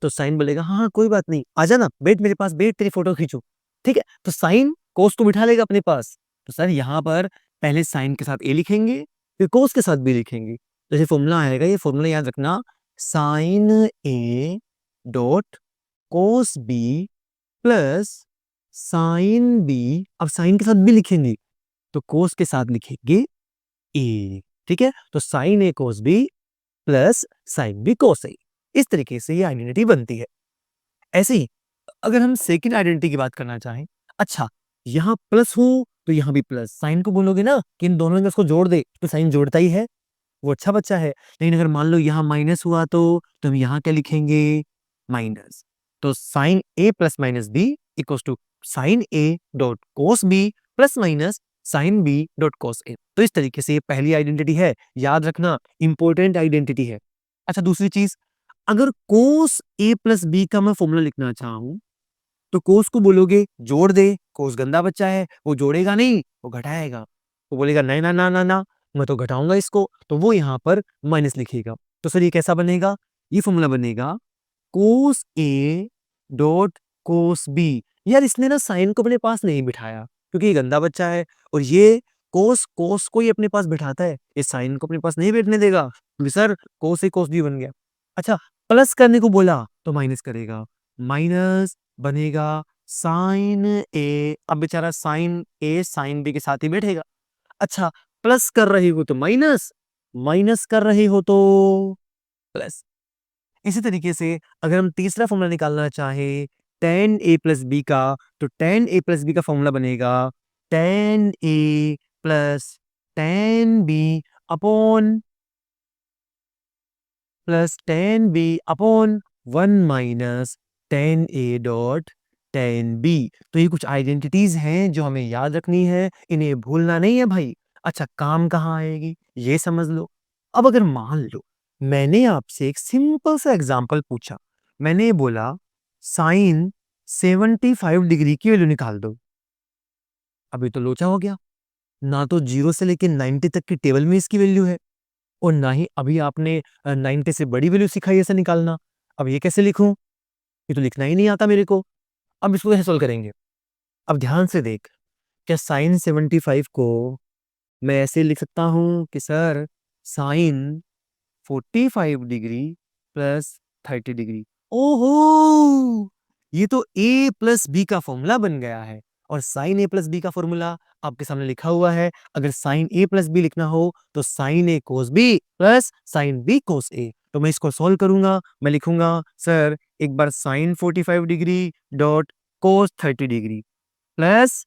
तो साइन बोलेगा हाँ हाँ कोई बात नहीं, आजा ना बैठ मेरे पास, बैठ तेरी फोटो खींचो। ठीक है, तो साइन कोस को बिठा लेगा अपने पास। तो सर यहाँ पर पहले साइन के साथ ए लिखेंगे, फिर कोस के साथ बी लिखेंगे। तो ये फॉर्मूला आएगा, ये फॉर्मूला याद रखना, sine A dot cos B plus sine B. अब साइन के साथ बी लिखेंगे तो कोस के साथ लिखेंगे ए। ठीक है, तो sine A cos B plus sine B cos A. इस तरीके से ये आइडेंटिटी बनती है। ऐसे ही अगर हम सेकंड आइडेंटिटी की बात करना चाहें, अच्छा यहाँ प्लस हो तो यहाँ भी प्लस, साइन को बोलोगे ना कि इन दोनों में उसको जोड़ दे, तो साइन जोड़ता ही है, वो अच्छा बच्चा है। लेकिन अगर मान लो यहाँ माइनस हुआ तो हम यहाँ क्या लिखेंगे, माइनस। तो sine A plus minus B equals to sine A dot cos B plus minus sine B dot cos A. तो इस तरीके से ये पहली आइडेंटिटी है, याद रखना इंपॉर्टेंट आइडेंटिटी है। अच्छा दूसरी चीज, अगर कोस ए प्लस बी का मैं फॉर्मूला लिखना चाहूं, तो कोस को बोलोगे जोड़ दे, कोस गंदा बच्चा है, वो जोड़ेगा नहीं, वो घटाएगा। वो बोलेगा नहीं ना ना ना ना, मैं तो घटाऊंगा इसको, तो वो यहाँ पर माइनस लिखेगा। तो सर ये कैसा बनेगा, ये फॉर्मूला बनेगा कोस ए डॉट कोस बी। यार इसने ना साइन को अपने पास नहीं बिठाया क्योंकि ये गंदा बच्चा है, और ये कोस कोस को ही अपने पास बिठाता है, ये साइन को अपने पास नहीं बैठने देगा, क्योंकि सर कोस ए कोस बी बन गया। अच्छा प्लस करने को बोला तो माइनस करेगा, माइनस बनेगा साइन ए। अब बेचारा साइन ए साइन बी के साथ ही बैठेगा। अच्छा प्लस कर रहे हो तो माइनस, माइनस कर रहे हो तो प्लस। इसी तरीके से अगर हम तीसरा फॉर्मूला निकालना चाहें tan a प्लस बी का, तो tan a प्लस बी का फॉर्मूला बनेगा tan a plus tan b upon plus tan b upon 1 minus tan a dot tan b। तो ये कुछ आइडेंटिटीज हैं जो हमें याद रखनी है, इन्हें भूलना नहीं है भाई। अच्छा काम कहाँ आएगी ये समझ लो। अब अगर मान लो मैंने आपसे एक सिंपल सा एग्जांपल पूछा, मैंने बोला साइन 75 डिग्री की वैल्यू निकाल दो, अभी तो लोचा हो गया, ना तो 0 से लेके 90 तक की टेबल में इसकी वैल्यू है, और ना ही अभी आपने 90 से बड़ी वैल्यू सिखाई ऐसे निकालना। अब ये कैसे लिखूं, ये तो लिखना ही नहीं आता मेरे को। अब इसको कैसे सोल्व करेंगे, अब ध्यान से देख, क्या साइन 75 को मैं ऐसे लिख सकता हूं कि sir sine 45 degree plus 30 degree. ओहो, ये तो a प्लस बी का फॉर्मूला बन गया है, और साइन ए प्लस बी का फॉर्मूला आपके सामने लिखा हुआ है। अगर साइन ए प्लस बी लिखना हो तो sine A cos B plus sine B cos A. तो मैं इसको सॉल्व करूंगा, मैं लिखूंगा सर एक बार sine 45 degree dot cos 30 degree plus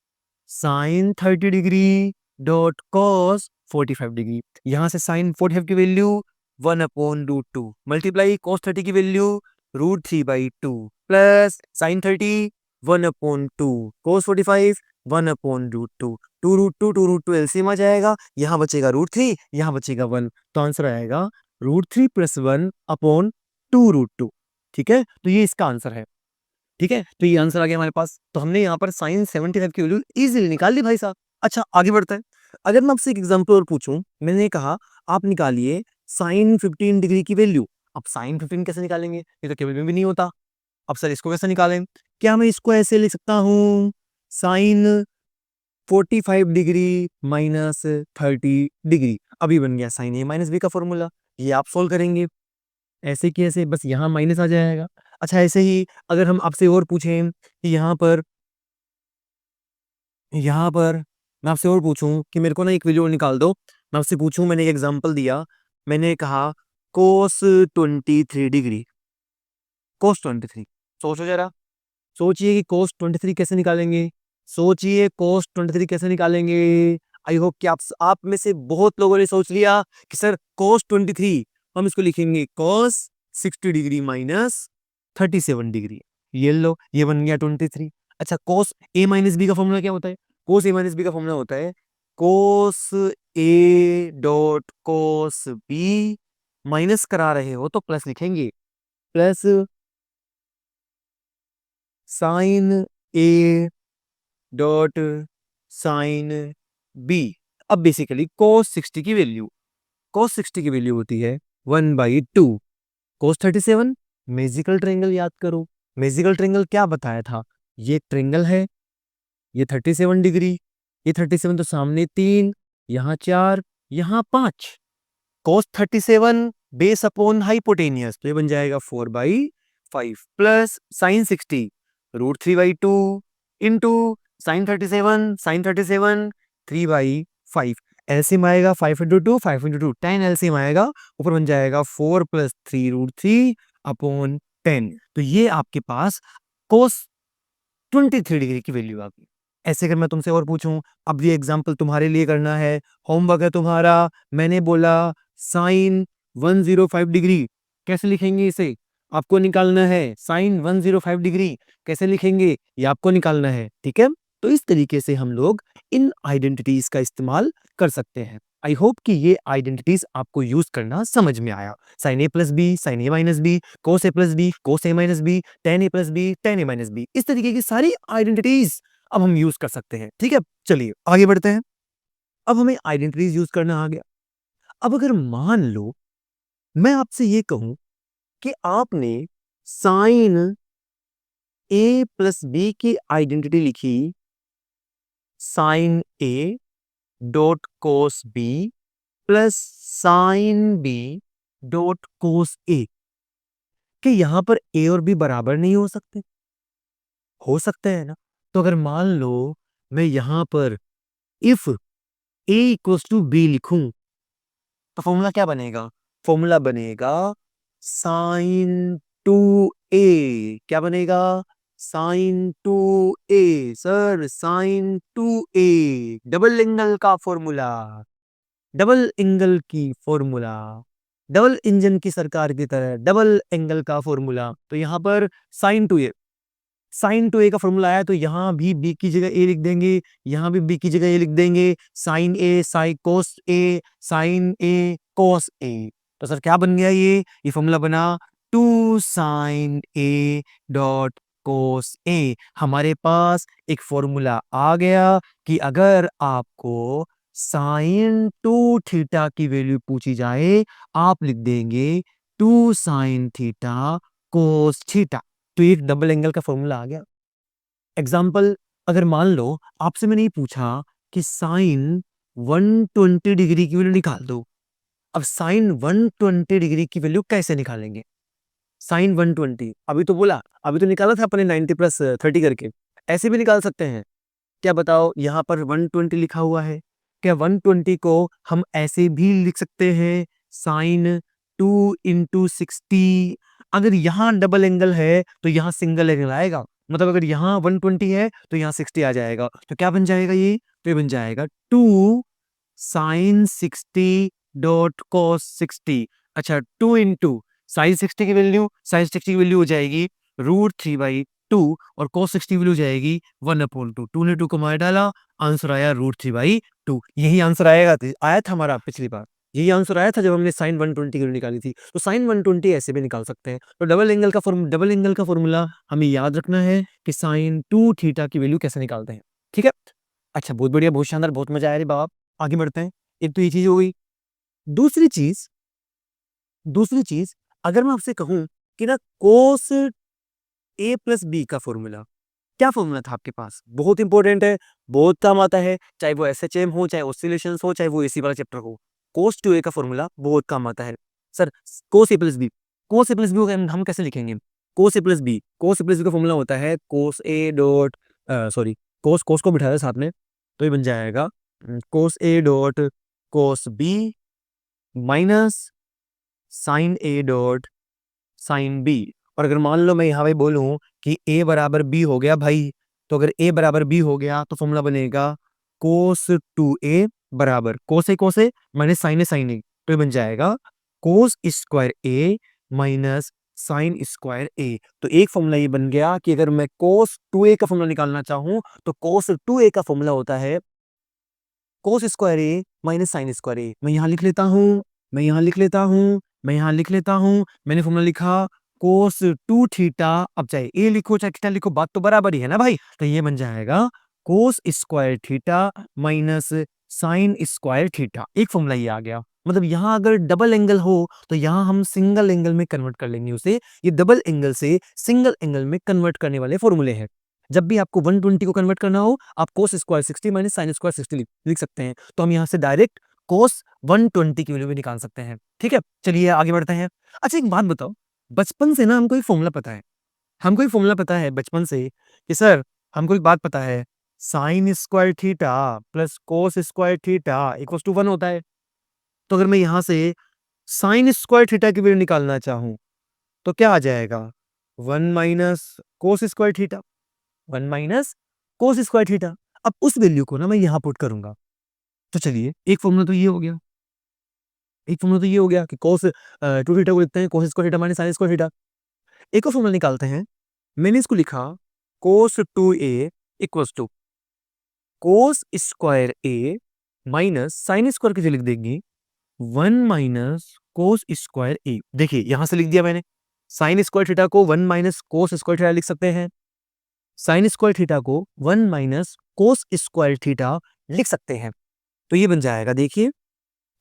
sine 30 degree dot cos 45 degree. यहां से साइन 45 की वैल्यू 1/√2 मल्टीप्लाई कॉस 30 की value √3/2 plus sine 30 1/2 cos 45 1/√2। 2√2 LCM आ जाएगा, यहाँ बचेगा √3, यहाँ बचेगा 1, तो आंसर आएगा √3 + 1/2√2। ठीक है, तो ये इसका आंसर है। ठीक है, तो ये आंसर आ गया हमारे पास। तो हमने यहाँ पर साइन 75 की वैल्यू इजीली निकाल ली भाई साहब। अच्छा आगे बढ़ते हैं। अगर मैं आपसे एक एग्जांपल और पूछूं, मैंने कहा आप निकालिए साइन 15 डिग्री की वैल्यू। अब साइन 15 कैसे निकालेंगे, ये तो टेबल में भी नहीं होता। अब सर इसको कैसे निकालें, क्या मैं इसको ऐसे लिख सकता हूँ साइन 45 डिग्री माइनस 30 डिग्री। अभी बन गया साइन ए माइनस बी का फॉर्मूला, ये आप सोल्व करेंगे ऐसे कि ऐसे, बस यहाँ माइनस आ जाएगा। अच्छा ऐसे ही अगर हम आपसे और पूछें कि यहाँ पर मैं आपसे और पूछूं कि मेरे को ना एक वैल्यू और निकाल दो, मैं आपसे पूछूं, मैंने एक एग्जांपल दिया, मैंने कहा कोस 23 डिग्री, कोस 23। सोचो जरा, सोचिए कि कोस 23 कैसे निकालेंगे, सोचिए कोस 23 कैसे निकालेंगे। आई होप कि आप में से बहुत लोगों ने सोच लिया कि सर कोस 23 हम इसको लिखेंगे कोस 60 डिग्री माइनस 37 डिग्री। ये लो ये बन गया 23। अच्छा कोस ए माइनस बी का फॉर्मूला क्या होता है, कोस ए माइनस बी का फॉर्मूला होता है cos A dot cos B, minus करा रहे हो तो प्लस लिखेंगे, plus sine A dot sine B. अब बेसिकली cos 60 की वैल्यू, cos 60 की वैल्यू होती है 1/2। cos 37 मेजिकल ट्रायंगल याद करो। मेजिकल ट्रायंगल क्या बताया था? ये ट्रायंगल है, ये 37 डिग्री, ये 37 तो सामने 3, यहाँ 4, यहाँ 5। cos 37 बेस अपॉन हाइपोटेनियस, तो ये बन जाएगा 4/5 plus sin 60 √3/2 into sin 37 3/5। LCM आएगा 5 इंटू 2 5 इंटू 2 10 एलसीएम आएगा, ऊपर बन जाएगा 4 प्लस 3 √3 अपॉन 10। तो ये आपके पास cos 23 डिग्री की वैल्यू आ गई। ऐसे अगर मैं तुमसे और पूछूं, अब ये एग्जांपल तुम्हारे लिए करना है, होमवर्क है तुम्हारा। मैंने बोला साइन 105 डिग्री कैसे लिखेंगे, इसे आपको निकालना है। साइन 105 डिग्री कैसे लिखेंगे, ये आपको निकालना है, ठीक है। तो इस तरीके से हम लोग इन आइडेंटिटीज का इस्तेमाल कर सकते हैं। आई होप कि ये आइडेंटिटीज आपको यूज करना समझ में आया। Sign A plus B, sign A minus B, cos A plus B, cos A minus B, ten A plus B, ten A minus B, इस तरीके की सारी आइडेंटिटीज अब हम यूज कर सकते हैं, ठीक है। चलिए आगे बढ़ते हैं। अब हमें आइडेंटिटीज यूज करना आ गया। अब अगर मान लो मैं आपसे ये कहूं कि आपने साइन ए प्लस बी की आइडेंटिटी लिखी sine A dot cos B plus sine B dot cos A, कि यहां पर ए और बी बराबर नहीं हो सकते? हो सकते हैं ना। तो अगर मान लो मैं यहां पर if A equals to B लिखूं, तो फॉर्मूला क्या बनेगा? फॉर्मूला बनेगा साइन टू ए। क्या बनेगा? Sign to A. Sir sign to A double angle का फॉर्मूला, डबल एंगल की फॉर्मूला, डबल इंजन की सरकार की तरह डबल एंगल का फॉर्मूला। तो यहां पर sign to A, sign to ए का फॉर्मूला आया, तो यहां भी बी की जगह ए लिख देंगे, यहां भी बी की जगह ए लिख देंगे। Sine A sine cos A, sine A cos A. तो सर क्या बन गया? ये फॉर्मूला बना two sine A dot cos A. हमारे पास एक फॉर्मूला आ गया कि अगर आपको साइन टू थीटा की वैल्यू पूछी जाए, आप लिख देंगे two sine theta cos theta. तो ये डबल एंगल का फॉर्मूला आ गया। एग्जाम्पल, अगर मान लो आपसे मैंने ये पूछा कि साइन 120 डिग्री की वैल्यू निकाल दो। अब साइन 120 डिग्री की वैल्यू कैसे निकालेंगे? साइन 120 अभी तो बोला, अभी तो निकाला था अपने 90 प्लस 30 करके, ऐसे भी निकाल सकते हैं। क्या बताओ, यहां पर 120 लिखा हुआ है, क्या 120 को हम ऐसे भी लिख सकते हैं साइन 2 × 60? अगर यहाँ डबल एंगल है तो यहाँ सिंगल एंगल आएगा, मतलब अगर यहाँ 120 है तो यहाँ 60 आ जाएगा। तो क्या बन जाएगा ये? तो ये बन जाएगा 2 साइन 60 डॉट कॉस 60। अच्छा, 2 इंटू साइन 60 की वैल्यू, साइन 60 की वैल्यू हो जाएगी √3/2 और cos 60 की वैल्यू हो जाएगी 1/2। 2 ने 2 को मार डाला, आंसर आया √3/2। यही आंसर आया था हमारा पिछली बार, यही आंसर आया था जब हमने साइन 120 की वैल्यू निकाली थी। तो साइन 120 ऐसे भी निकाल सकते हैं। तो डबल एंगल का फॉर्मूला हमें याद रखना है कि साइन 2 थीटा की वैल्यू कैसे निकालते हैं, ठीक है। अच्छा, बहुत बढ़िया, बहुत शानदार, बहुत मजा आया रे बाप। आगे बढ़ते हैं। एक तो ये चीज हो गई। दूसरी चीज, अगर मैं आपसे कहूं कि ना कोस ए प्लस बी का फॉर्मूला, क्या फॉर्मूला था आपके पास? बहुत इंपॉर्टेंट है, बहुत काम आता है, चाहे वो एसएचएम हो, चाहे ऑसिलेशंस हो, चाहे वो एसी वाला चैप्टर हो। कोस टू ए का फॉर्मूला बहुत काम आता है। सर कोस ए प्लस बी, कोस ए प्लस बी को हम कैसे लिखेंगे? कोस ए प्लस बी, कोस ए प्लस बी का फॉर्मूला होता है कोस ए डॉट सॉरी, कोस कोस को बिठाया साथ में, तो ये बन जाएगा cos A dot cos B minus sine A dot sine B. और अगर मान लो मैं यहाँ पे बोलूं कि a बराबर b हो गया भाई, तो अगर a बराबर b हो गया तो फॉर्मूला बनेगा कोस 2a बराबर कोस ए माइनस साइन ए। तो ये बन जाएगा cos square a minus sine square A. तो एक फॉर्मूला ये बन गया कि अगर मैं कोस 2a का फॉर्मूला निकालना चाहूं तो कोस 2a का फॉर्मूला होता है कोस square A minus sine square ए। मैं यहाँ लिख लेता हूँ, मैं यहाँ लिख लेता हूँ, मैं यहाँ लिख लेता हूँ। मैंने फॉर्मूला लिखा कोस 2 थीटा। अब चाहे ए लिखो चाहे थीटा लिखो, बात तो बराबर ही है ना भाई। तो ये बन जाएगा cos square theta minus sine square theta. एक फॉर्मूला ये आ गया। मतलब यहाँ अगर डबल एंगल हो तो यहाँ हम सिंगल एंगल में कन्वर्ट कर लेंगे उसे। ये डबल एंगल से सिंगल एंगल में कन्वर्ट करने वाले फॉर्मूले हैं। जब भी आपको 120 को कन्वर्ट करना हो, आप cos square 60 minus sin square 60 लिख सकते हैं। तो हम यहाँ से डायरेक्ट cos 120 की वैल्यू भी निकाल सकते हैं। ठीक है, चलिए आगे बढ़ते हैं। अच्छा एक बात बताओ, बचपन से ना हमको एक फॉर्मूला पता है, हमको एक फॉर्मूला पता है बचपन से कि सर हमको एक बात पता है, sine square theta plus cos square theta equals to 1 होता है। तो अगर मैं यहाँ से साइन स्क्वायर थीटा की वैल्यू निकालना चाहूँ तो क्या आ जाएगा? 1 minus cos square theta, 1 minus cos square theta. अब उस वैल्यू को ना मैं यहाँ पुट करूंगा। तो चलिए एक फॉर्मूला तो ये हो गया, एक फॉर्मूला तो ये हो गया कि कोस 2 थीटा को लिखते हैं cos square theta minus sine square theta. एक और फॉर्मूला निकालते हैं। मैंने इसको लिखा cos 2a equals to cos square A minus sine square की जगह लिख देंगे 1 माइनस कोस स्क्वायर ए। देखिए यहां से लिख दिया मैंने, साइन स्क्वायर थीटा को 1 माइनस कोस स्क्वायर थीटा लिख सकते हैं, साइन स्क्वायर थीटा को 1 माइनस कोस स्क्वायर थीटा लिख सकते हैं। तो ये बन जाएगा, देखिए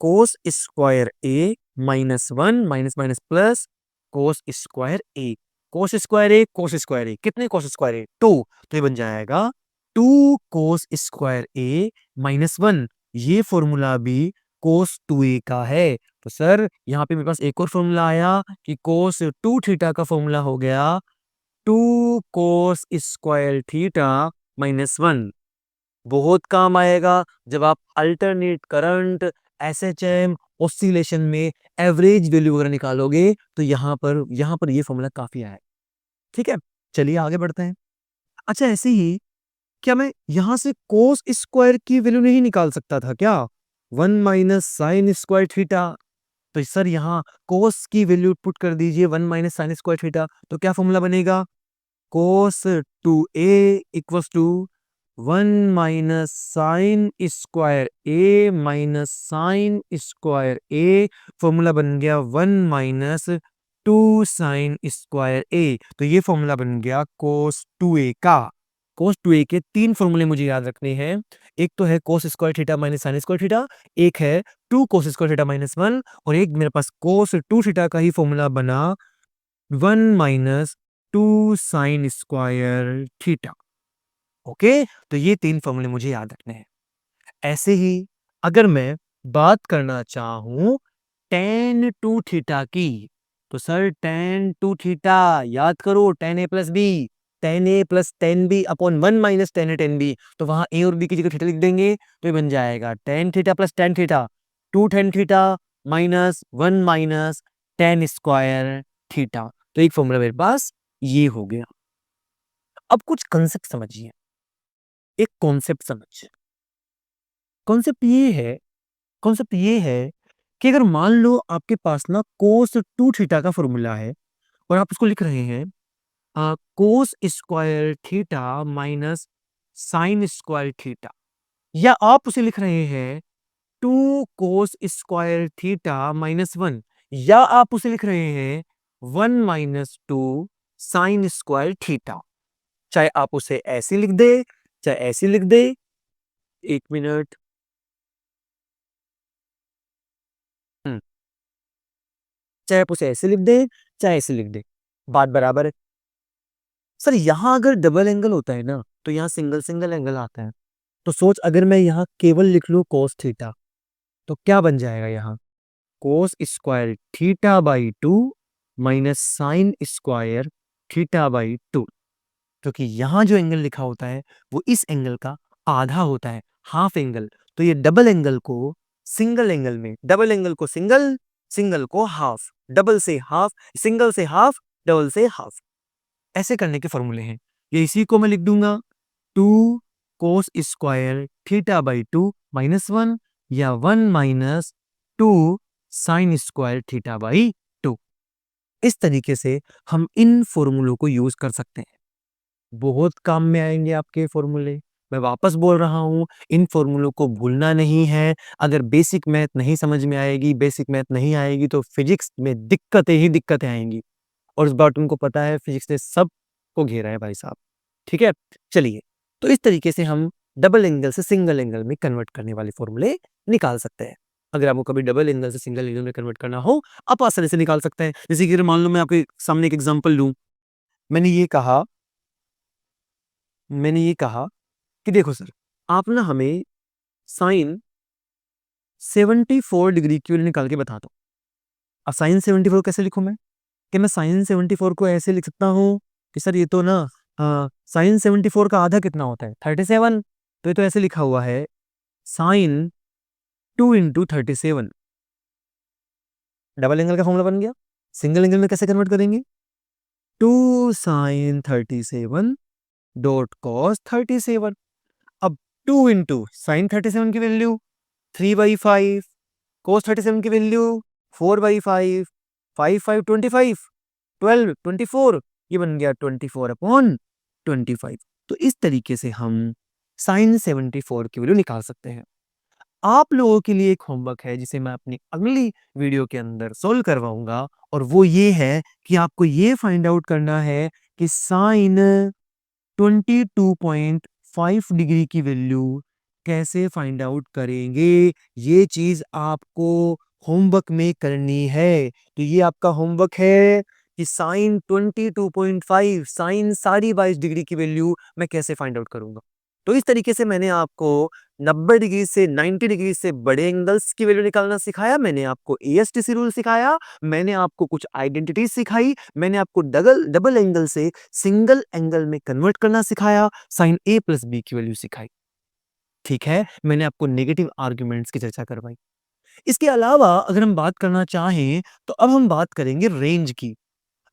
cos square A minus 1 minus minus plus cos square A. Cos square A, cos square A, कितने कोस स्क्वायर ए? 2। तो ये बन जाएगा 2 कोस स्क्वायर ए माइनस 1। ये फॉर्मूला भी कोस 2a का है। तो सर यहाँ पे मेरे पास एक और फॉर्मूला आया कि कोस 2 थीटा का फॉर्मूला हो गया 2 कोस स्क्वायर थीटा माइनस 1। बहुत काम आएगा जब आप अल्टरनेट करंट, एसएचएम, ऑसिलेशन में एवरेज वैल्यू वगैरह निकालोगे तो यहाँ पर ये फॉर्मूला काफी आया है। ठीक है, चलिए आगे बढ़ते हैं। अच्छा ऐसे ही क्या मैं यहाँ से कोस स्क्वायर की वैल्यू नहीं निकाल सकता था क्या? 1 माइनस साइन स्क्वायर थीटा। तो सर यहाँ कोस की वैल्यू पुट कर दीजिए 1 माइनस साइन स्क्वायर थीटा, तो क्या फॉर्मूला बनेगा? Cos 2a equals to 1 minus sine square A minus sine square A. Formula बन गया 1 माइनस 2 साइन स्क्वायर ए। तो ये फॉर्मूला बन गया कोस 2a का। कोस 2a के 3 फॉर्मूले मुझे याद रखने हैं। एक तो है कोस square theta minus sine square theta, एक है 2 कोस स्क्वायर थीटा माइनस 1, और एक मेरे पास कोस 2 थीटा का ही फॉर्मूला बना 1 minus 2 sign square theta. Okay, तो ये 3 फॉर्मूले मुझे याद रखने हैं। ऐसे ही अगर मैं बात करना चाहूं tan 2 थीटा की, तो सर tan 2 थीटा याद करो, tan a plus B, tan a plus tan b upon 1 minus tan a tan b। तो वहां a और b की जगह थीटा लिख देंगे तो ये बन जाएगा tan theta plus tan theta, 2 tan theta minus 1 minus tan square theta. तो एक फॉर्मूला मेरे पास ये हो गया। अब कुछ कंसेप्ट समझिए, एक कॉन्सेप्ट समझिए। कॉन्सेप्ट ये है कॉन्सेप्ट ये है कि अगर मान लो आपके पास ना कोस 2 थीटा का फॉर्मूला है और आप उसको लिख रहे हैं cos square theta minus sine square theta, या आप उसे लिख रहे हैं 2 कोस स्क्वायर थीटा माइनस 1, या आप उसे लिख रहे हैं 1 माइनस 2 साइन स्क्वायर थीटा। चाहे आप उसे ऐसे लिख दे, चाहे ऐसे लिख दे, एक मिनट। हम्म, चाहे आप उसे ऐसे लिख दे, चाहे ऐसे लिख दे, बात बराबर है। सर यहाँ अगर डबल एंगल होता है ना तो यहाँ सिंगल सिंगल एंगल आता है। तो सोच अगर मैं यहाँ केवल लिख लूँ कोस थीटा तो क्या बन जाएगा? यहाँ कोस square theta by 2 minus sine square theta by 2। क्योंकि यहाँ जो एंगल लिखा होता है वो इस एंगल का आधा होता है, हाफ एंगल। तो ये डबल एंगल को सिंगल एंगल में, डबल एंगल को सिंगल, सिंगल को हाफ, डबल से हाफ, सिंगल से हाफ, डबल से हाफ, ऐसे करने के फॉर्मूले हैं। ये इसी को मैं लिख दूंगा 2 कोस स्क्वायर थीटा बाई 2 माइनस 1, या 1 minus 2 sign square theta by 2। इस तरीके से हम इन फॉर्मूलों को यूज कर सकते हैं, बहुत काम में आएंगे आपके फॉर्मूले। मैं वापस बोल रहा हूं, इन फॉर्मूलों को भूलना नहीं है। अगर बेसिक मैथ नहीं समझ में आएगी, बेसिक मैथ नहीं आएगी तो फिजिक्स में दिक्कतें ही दिक्कतें आएंगी, और इस बार तुमको पता है फिजिक्स ने सब को घेरा है भाई साहब। ठीक है, चलिए, तो इस तरीके से हम डबल एंगल से सिंगल एंगल में कन्वर्ट करने वाले फॉर्मूले निकाल सकते हैं। अगर आपको कभी डबल एंगल से सिंगल एंगल में कन्वर्ट करना हो, आप आसानी से निकाल सकते हैं। जैसे कि अगर मान लो मैं आपके सामने एक एग्जांपल लूँ, मैंने ये कहा कि देखो सर, आप ना हमें साइन 74 डिग्री की वैल्यू निकाल के बता दो। अब साइन 74 कैसे लिखूँ मैं? कि मैं साइन 74 को ऐसे लिख सकता हूँ कि सर ये तो ना साइन 74 का आधा कितना होता है? 37। तो ये तो ऐसे लिखा हुआ है साइन 2 इंटू 37। डबल एंगल का फॉर्मूला बन गया। सिंगल एंगल में कैसे कन्वर्ट करेंगे? 2 साइन 37 डॉट कॉस 37। अब 2 इंटू साइन 37 की वैल्यू 3/5, cos 37 की वैल्यू 4/5, 5 5 25, 12 24, ये बन गया 24/25। तो इस तरीके से हम साइन 74 की वैल्यू निकाल सकते हैं। आप लोगों के लिए एक होमवर्क है जिसे मैं अपनी अगली वीडियो के अंदर सोल्व करवाऊंगा, और वो ये है कि आपको ये फाइंड आउट करना है कि साइन 22.5 डिग्री की वैल्यू कैसे फाइंड आउट करेंगे। ये चीज आपको होमवर्क में करनी है। तो ये आपका होमवर्क है कि साइन 22.5, साइन 22.5 डिग्री की वैल्यू मैं कैसे फाइंड आउट करूंगा। तो इस तरीके से मैंने आपको 90 डिग्री से 90 डिग्री से बड़े एंगल्स की वैल्यू निकालना सिखाया। मैंने आपको एएसटीसी रूल सिखाया। मैंने आपको कुछ आइडेंटिटी सिखाई। मैंने आपको डबल डबल एंगल से सिंगल एंगल में कन्वर्ट करना सिखाया। साइन ए प्लस बी की वैल्यू सिखाई। ठीक है, मैंने आपको नेगेटिव आर्ग्यूमेंट्स की चर्चा करवाई। इसके अलावा अगर हम बात करना चाहें तो अब हम बात करेंगे रेंज की।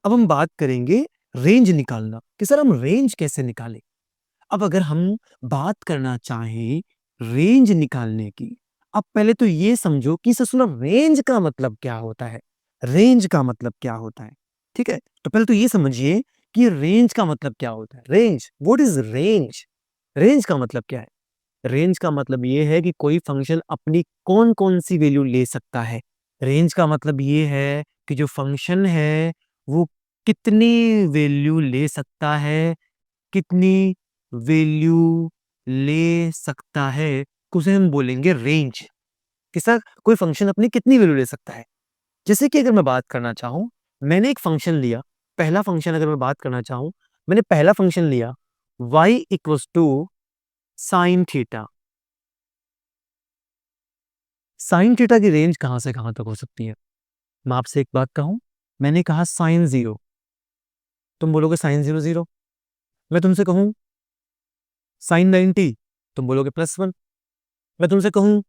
अब हम बात करेंगे रेंज निकालना कि सर हम रेंज कैसे निकालें। अब अगर हम बात करना चाहें रेंज निकालने की, अब पहले तो ये समझो कि ससुरा रेंज का मतलब क्या होता है। रेंज का मतलब क्या होता है? ठीक है, तो पहले तो ये समझिए कि रेंज का मतलब क्या होता है। Range, what is range? Range का मतलब क्या है? रेंज का मतलब ये है कि कोई फंक्शन अपनी कौन कौन सी वैल्यू ले सकता है। रेंज का मतलब ये है कि जो फंक्शन है वो कितनी वैल्यू ले सकता है, कितनी वैल्यू ले सकता है, उसे हम बोलेंगे रेंज। कि सर कोई फंक्शन अपनी कितनी वैल्यू ले सकता है। जैसे कि अगर मैं बात करना चाहूं, मैंने एक फंक्शन लिया, पहला फंक्शन अगर मैं बात करना चाहूं, मैंने पहला फंक्शन लिया y equals to sine theta. Sine theta की रेंज कहां से कहां तक हो सकती है? मैं आपसे एक बात कहूं, मैंने कहा साइन 0, तुम बोलोगे साइन 0 0। मैं तुमसे कहूं साइन 90, तुम बोलोगे +1। मैं तुमसे कहूं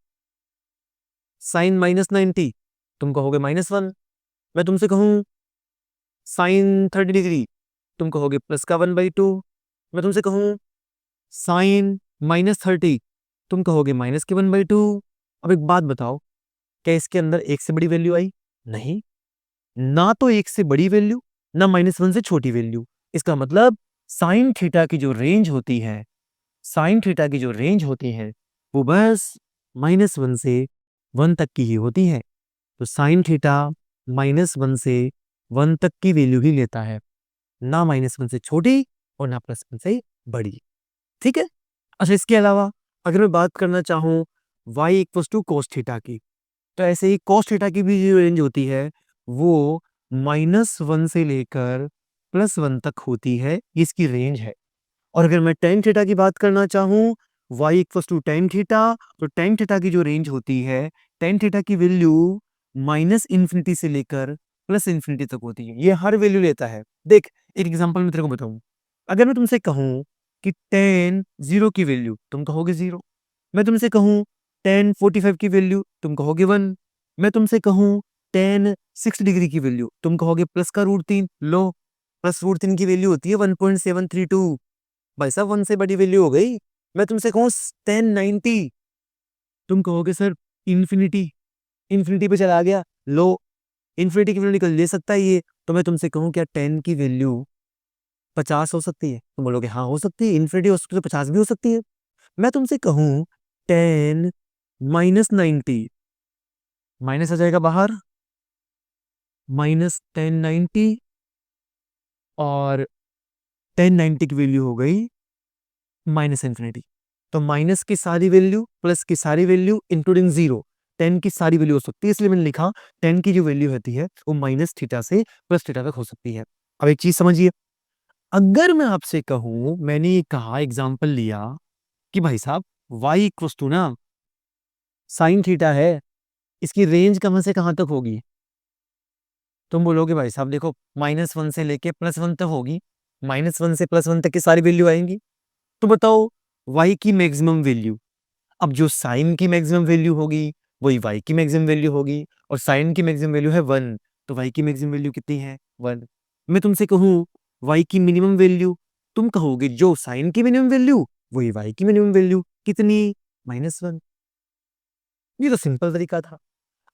साइन -90, तुम कहोगे -1। मैं तुमसे कहूं साइन 30 डिग्री, तुम कहोगे प्लस का 1/2। मैं तुमसे कहूं साइन -30, तुम कहोगे माइनस के 1/2। अब एक बात बताओ, क्या इसके अंदर एक से बड़ी वैल्यू आई? नहीं, ना तो एक से बड़ी वैल्यू, ना -1 से छोटी वैल्यू। इसका मतलब साइन थीटा की जो रेंज होती है, साइन थीटा की जो रेंज होती है वो बस -1 से 1 तक की ही होती है। तो साइन थीटा -1 से 1 तक की वैल्यू ही लेता है, ना -1 से छोटी और ना +1 से बड़ी। ठीक है। अच्छा, इसके अलावा अगर मैं बात करना चाहूँ y equals to cos theta की, तो ऐसे ही कोस थीटा की भी जो रेंज होती है वो -1 से लेकर +1 तक होती है। ये इसकी रेंज है। और अगर मैं टेन थीटा की बात करना चाहूँ, y equals to tan theta, तो टेन थीटा की जो रेंज होती है, टेन थीटा की वैल्यू -इन्फिनिटी से लेकर +इन्फिनिटी तक होती है। ये हर वैल्यू लेता है। देख, एक एग्जांपल मैं तेरे को बताऊं। अगर मैं तुमसे कहूं कि टेन 0 की वैल्यू, तुम कहोगे 0। मैं तुमसे कहूं टेन 45 की वैल्यू, तुम कहोगे 1। मैं तुमसे कहूं टेन 6 डिग्री की वैल्यू, तुम कहोगे प्लस का √3। लो, प्लस √3 की वैल्यू होती है 1.732। भाई साहब 1 से बड़ी वैल्यू हो गई। मैं तुमसे कहूँ 1090, तुम कहोगे सर इन्फिनिटी, इन्फिनिटी पे चला गया। लो, इन्फिनिटी की वैल्यू निकल ले सकता है ये। तो मैं तुमसे कहूँ क्या 10 की वैल्यू 50 हो सकती है? तुम बोलोगे हाँ हो सकती है, इन्फिनिटी हो सकती है तो 50 भी हो सकती है। मैं तुमसे कहूँ 10 -90, माइनस आ जाएगा बाहर, -1090, और 1090 की वैल्यू हो गई -इन्फिनिटी। तो माइनस की सारी वैल्यू प्लस की सारी वैल्यू इंक्लूडिंग 0, tan की सारी वैल्यू हो सकती है, इसलिए मैंने लिखा tan की जो वैल्यू होती है वो माइनस थीटा से प्लस थीटा तक हो सकती है। अब एक चीज समझिए, अगर मैं आपसे कहूं, मैंने ये कहा एग्जांपल लिया कि भाई साहब y इक्वल्स टू ना साइन थीटा है, इसकी रेंज कहां से कहां तक होगी? तुम बोलोगे भाई साहब देखो -1 से लेके +1 तक होगी, -1 से +1 तक की सारी वैल्यू आएंगी। तो बताओ y की मैक्सिमम वैल्यू, अब जो साइन की मैक्सिमम वैल्यू होगी वही y की मैक्सिमम वैल्यू होगी, और साइन की मैक्सिमम वैल्यू है 1, तो y की मैक्सिमम वैल्यू कितनी है? 1। मैं तुमसे कहूँ y की मिनिमम वैल्यू, तुम कहोगे जो साइन की मिनिमम वैल्यू वही y की मिनिमम वैल्यू, कितनी? -1। ये तो सिंपल तरीका था।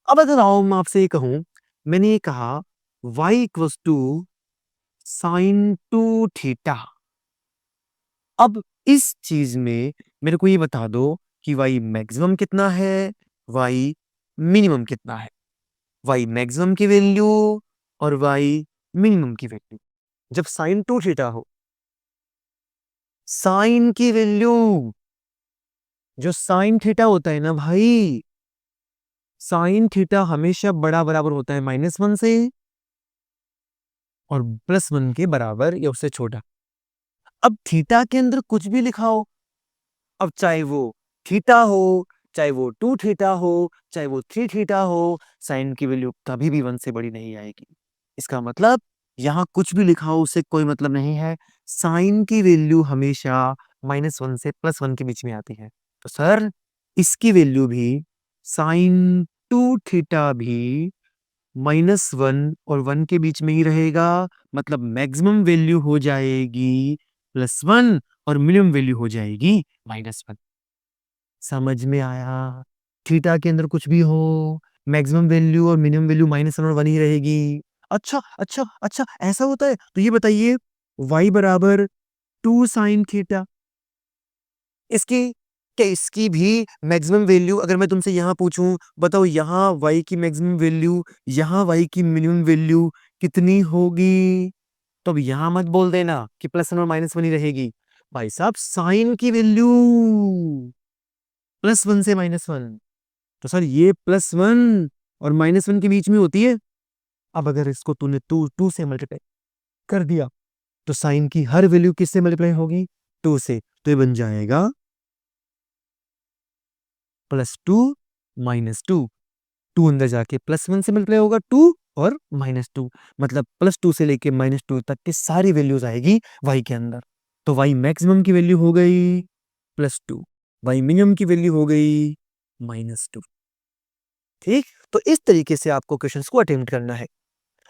अब अगर आओ मैं आपसे ये कहूं, मैंने ये कहा y equals to sine 2 theta. अब इस चीज में मेरे को ये बता दो कि y मैक्सिमम कितना है, y मिनिमम कितना है, y मैक्सिमम की वैल्यू और y मिनिमम की वैल्यू। जब साइन 2 थीटा हो, साइन की वैल्यू, जो साइन थीटा होता है ना भाई, साइन थीटा हमेशा बड़ा बराबर होता है -1 से और +1 के बराबर या उससे छोटा। अब थीटा के अंदर कुछ भी लिखा हो, अब चाहे वो थीटा हो, चाहे वो 2 थीटा हो, चाहे वो 3 थीटा हो, साइन की वैल्यू कभी भी 1 से बड़ी नहीं आएगी। इसका मतलब यहां कुछ भी लिखा हो उससे कोई मतलब नहीं है, साइन की वैल्यू हमेशा -1 से +1 के बीच में आती है। तो सर इसकी वैल्यू भी साइन 2 थीटा भी -1 और 1 के बीच में ही रहेगा, मतलब मैक्सिमम वैल्यू हो जाएगी +1 और मिनिमम वैल्यू हो जाएगी -1। समझ में आया? थीटा के अंदर कुछ भी हो, मैक्सिमम वैल्यू और मिनिमम वैल्यू -1 और 1 ही रहेगी। अच्छा अच्छा अच्छा, ऐसा होता है? तो ये बताइए y बराबर 2 साइन थीटा, इसकी क्या इसकी भी मैक्सिमम वैल्यू, अगर मैं तुमसे यहां पूछूं बताओ यहां y की मैक्सिमम वैल्यू, यहां y की मिनिमम वैल्यू कितनी होगी? तो अब यहां मत बोल देना कि +1 और -1 ही रहेगी। भाई साहब साइन की वैल्यू +1 से -1, तो सर ये +1 और -1 के बीच में होती है। अब अगर इसको तूने 2 से मल्टीप्लाई कर दिया तो साइन की हर वैल्यू किससे मल्टीप्लाई होगी? 2 से। तो ये बन जाएगा +2 -2, 2 अंदर जाके +1 से मल्टीप्लाई होगा 2 और -2, मतलब +2 से लेके -2 तक की सारी वैल्यूज आएगी y के अंदर। तो y मैक्सिमम की वैल्यू हो गई +2, y मिनिमम की वैल्यू हो गई -2। ठीक, तो इस तरीके से आपको क्वेश्चंस को अटेम्प्ट करना है।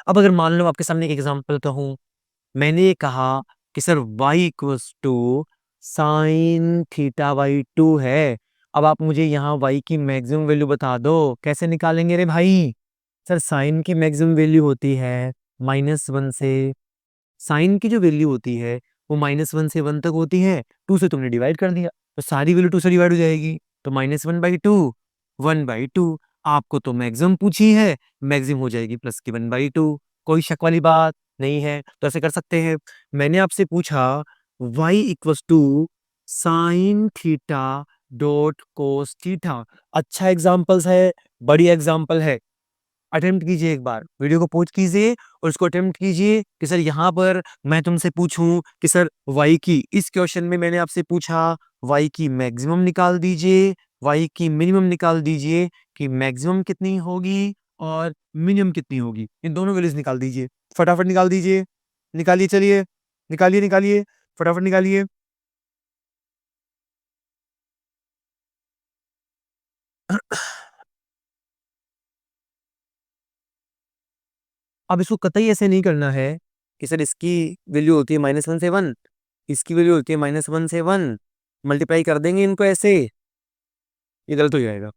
अब अगर मान लो आपके सामने एक एग्जांपल कहूं, मैंने ये कहा कि sir y equals to sine theta by 2 है। अब आप मुझे यहाँ y की मैक्सिमम वैल्यू बता दो, कैसे निकालेंगे रे भाई? सर साइन की मैक्सिमम वैल्यू होती है -1 से, साइन की जो वैल्यू होती है वो -1 से 1 तक होती है, 2 से तुमने डिवाइड कर दिया तो सारी वैल्यू 2 से डिवाइड हो जाएगी, तो -1/2 1/2। आपको तो मैक्सिमम पूछी है, मैक्सिमम हो जाएगी +1/2, कोई शक वाली बात नहीं है। तो ऐसे कर सकते हैं, मैंने आपसे पूछा y equals to sine theta dot cos theta, अच्छा एग्जाम्पल्स है, बड़ी एग्जाम्पल है, अटेम्प्ट कीजिए, एक बार वीडियो को पॉज कीजिए और उसको अटेम्प्ट कीजिए कि सर यहाँ पर मैं तुमसे पूछूं कि सर y की, इस क्वेश्चन में मैंने आपसे पूछा y की मैक्सिमम निकाल दीजिए, y की मिनिमम निकाल दीजिए कि मैक्सिमम कितनी होगी और मिनिमम कितनी होगी, इन दोनों वैल्यूज निकाल दीजिए, फटाफट निकाल दीजिए, निकालिए, चलिए निकालिए निकालिए, फटाफट निकालिए। अब इसको कतई ऐसे नहीं करना है कि सर इसकी वैल्यू होती है -1 से 1, इसकी वैल्यू होती है -1 से 1, मल्टीप्लाई कर देंगे इनको ऐसे, ये गलत हो जाएगा।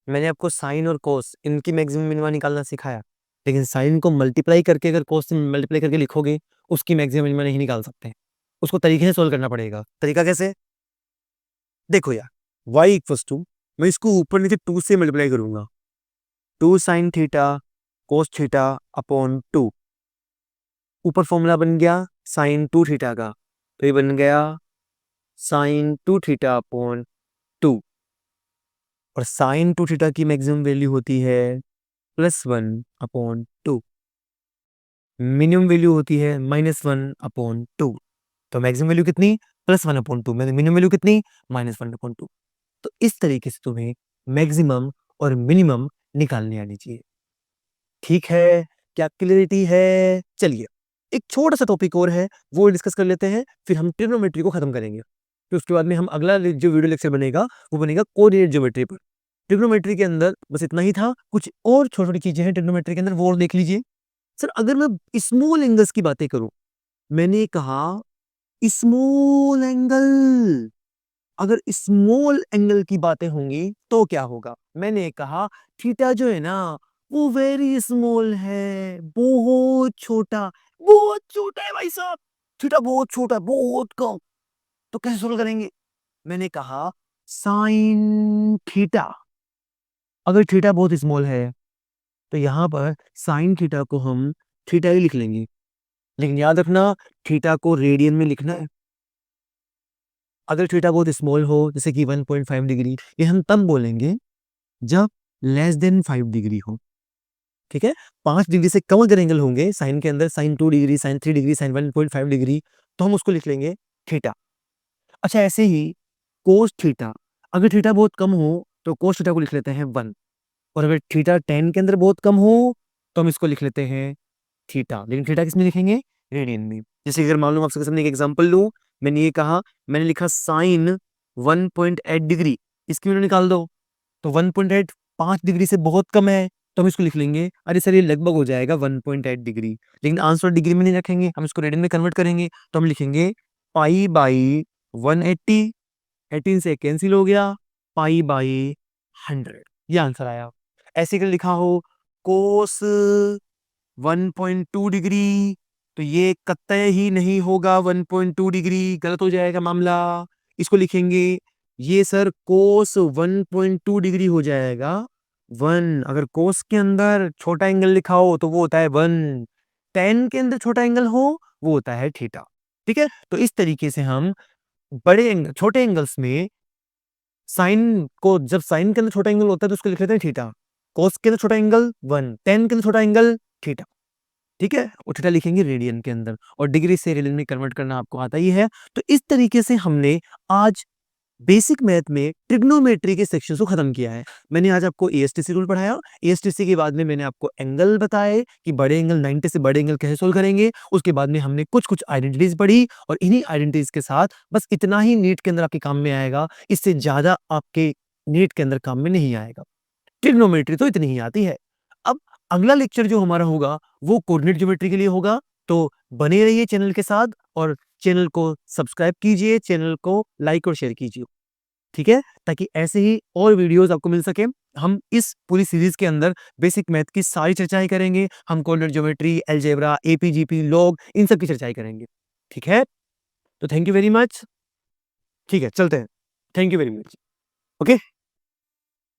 मैंने आपको साइन और कोस इनकी मैक्सिमम मिनिमम निकालना सिखाया, लेकिन साइन को मल्टीप्लाई करके अगर कोस से मल्टीप्लाई करके लिखोगे उसकी मैक्सिमम मिनिमम नहीं निकाल सकते, उसको तरीके से सोल्व करना पड़ेगा। तरीका कैसे? देखो यार, y इक्वल्स टू, मैं इसको ऊपर नीचे 2 से मल्टीप्लाई करूंगा, 2 sign theta cos theta upon 2, ऊपर फॉर्मूला बन गया साइन 2 थीटा का, तो ये बन गया साइन 2 थीटा अपॉन 2। और साइन टू थीटा की मैक्सिमम वैल्यू होती है +1/2, मिनिमम वैल्यू होती है -1/2। तो मैक्सिमम वैल्यू कितनी? +1/2, मिनिमम वैल्यू कितनी? -1/2। तो इस तरीके से तुम्हें मैक्सिमम और मिनिमम निकालनी आनी चाहिए। ठीक है? क्या क्लैरिटी है? चलिए, एक छोटा-सा टॉपिक और है, वो डिस्कस कर लेते हैं, फिर हम ट्रिग्नोमेट्री को खत्म करेंगे। फिर उसके बाद में हम अगला जो वीडियो लेक्चर बनेगा, वो बनेगा कोऑर्डिनेट ज्योमेट्री पर। ट्रिग्नोमेट्री के अंदर बस इतना ही था, कुछ और छोटी-छोटी चीजें हैं ट्रिग्नोमेट्री के अंदर, वो और देख लीजिए। सर, अगर मैं स्मॉल एंगल्स की बातें करूँ, मैंने कहा स्मॉल एंगल, अगर स्मॉल एंगल की बातें होंगी तो क्या होगा? मैंने कहा थीटा जो है ना, वो वेरी स्मॉल है, बहुत छोटा है भाई साहब। थीटा बहुत छोटा है, बहुत कम। तो कैसे सोल्व करेंगे? मैंने कहा साइन थीटा, अगर थीटा बहुत स्मॉल है तो यहां पर साइन थीटा को हम थीटा ही लिख लेंगे, लेकिन याद रखना थीटा को रेडियन में लिखना है। अगर थीटा बहुत स्मॉल हो, जैसे कि 1.5 डिग्री, ये हम तब बोलेंगे जब लेस देन 5 डिग्री हो। ठीक है? 5 डिग्री से कम अगर एंगल होंगे साइन के अंदर, sine 2 degree, sine 3 degree, sine 1.5 degree, तो हम उसको लिख लेंगे थीटा। अच्छा, ऐसे ही कोस थीटा, अगर थीटा बहुत कम हो तो कोस थीटा को लिख लेते हैं 1, और अगर थीटा 10 के अंदर बहुत कम हो तो हम इसको लिख लेते हैं थीटा। लेकिन थीटा किसमें लिखेंगे? रेडियन में। जैसे अगर मान लो आपके सामने एक एग्जांपल लूं, मैंने ये कहा, मैंने लिखा साइन 1.8 डिग्री, इसकी वैल्यू निकाल दो, तो 1.8 5 डिग्री से बहुत कम है, तो हम इसको लिख लेंगे, अरे सर ये लगभग हो जाएगा 1.8 डिग्री, लेकिन आंसर डिग्री में नहीं रखेंगे, हम इसको रेडियन में कन्वर्ट करेंगे, तो हम लिखेंगे पाई बाई 180, 18 से कैंसिल हो गया, पाई बाई 100, ये आंसर आया। ऐसे अगर लिखा हो कोस 1.2 डिग्री, तो ये कतई ही नहीं होगा 1.2 डिग्री, गलत हो जाएगा मामला। इसको लिखेंगे, ये सर कोस 1.2 डिग्री हो जाएगा 1। अगर कोस के अंदर छोटा एंगल लिखा हो तो वो होता है 1, टेन के अंदर छोटा एंगल हो वो होता है थीटा। ठीक है? तो इस तरीके से हम बड़े एंगल, छोटे एंगल्स में साइन को, जब साइन के अंदर छोटा एंगल होता है तो उसको लिख लेते हैं थीटा, कोस के अंदर छोटा एंगल 1, टेन के अंदर छोटा एंगल थीटा। ठीक है? और थीटा लिखेंगे रेडियन के अंदर, और डिग्री से रेडियन में कन्वर्ट करना आपको आता ही है। तो इस तरीके से हमने आज बेसिक मैथ में ट्रिग्नोमेट्री के सेक्शन को खत्म किया है। मैंने आज आपको एएसटीसी रूल पढ़ाया, एएसटीसी के बाद में मैंने आपको एंगल बताए कि बड़े एंगल 90 से बड़े एंगल कैसे सोल्व करेंगे। उसके बाद में हमने कुछ कुछ आइडेंटिटीज पढ़ी, और इन्हीं आइडेंटिटीज के साथ बस इतना ही नीट के अंदर आपके काम में आएगा, इससे ज्यादा आपके नीट के अंदर काम में नहीं आएगा। ट्रिग्नोमेट्री तो इतनी ही आती है। अब अगला लेक्चर जो हमारा होगा वो कोऑर्डिनेट ज्योमेट्री के लिए होगा, तो बने रहिए चैनल के साथ, और चैनल को सब्सक्राइब कीजिए, चैनल को लाइक और शेयर कीजिए। ठीक है? ताकि ऐसे ही और वीडियोस आपको मिल सके। हम इस पूरी सीरीज के अंदर बेसिक मैथ की सारी चर्चाएं करेंगे। हम coordinate geometry, algebra, AP GP, log, इन सब की चर्चाएं करेंगे। ठीक है? तो थैंक यू वेरी मच। ठीक है, चलते हैं। Thank you very much. Okay.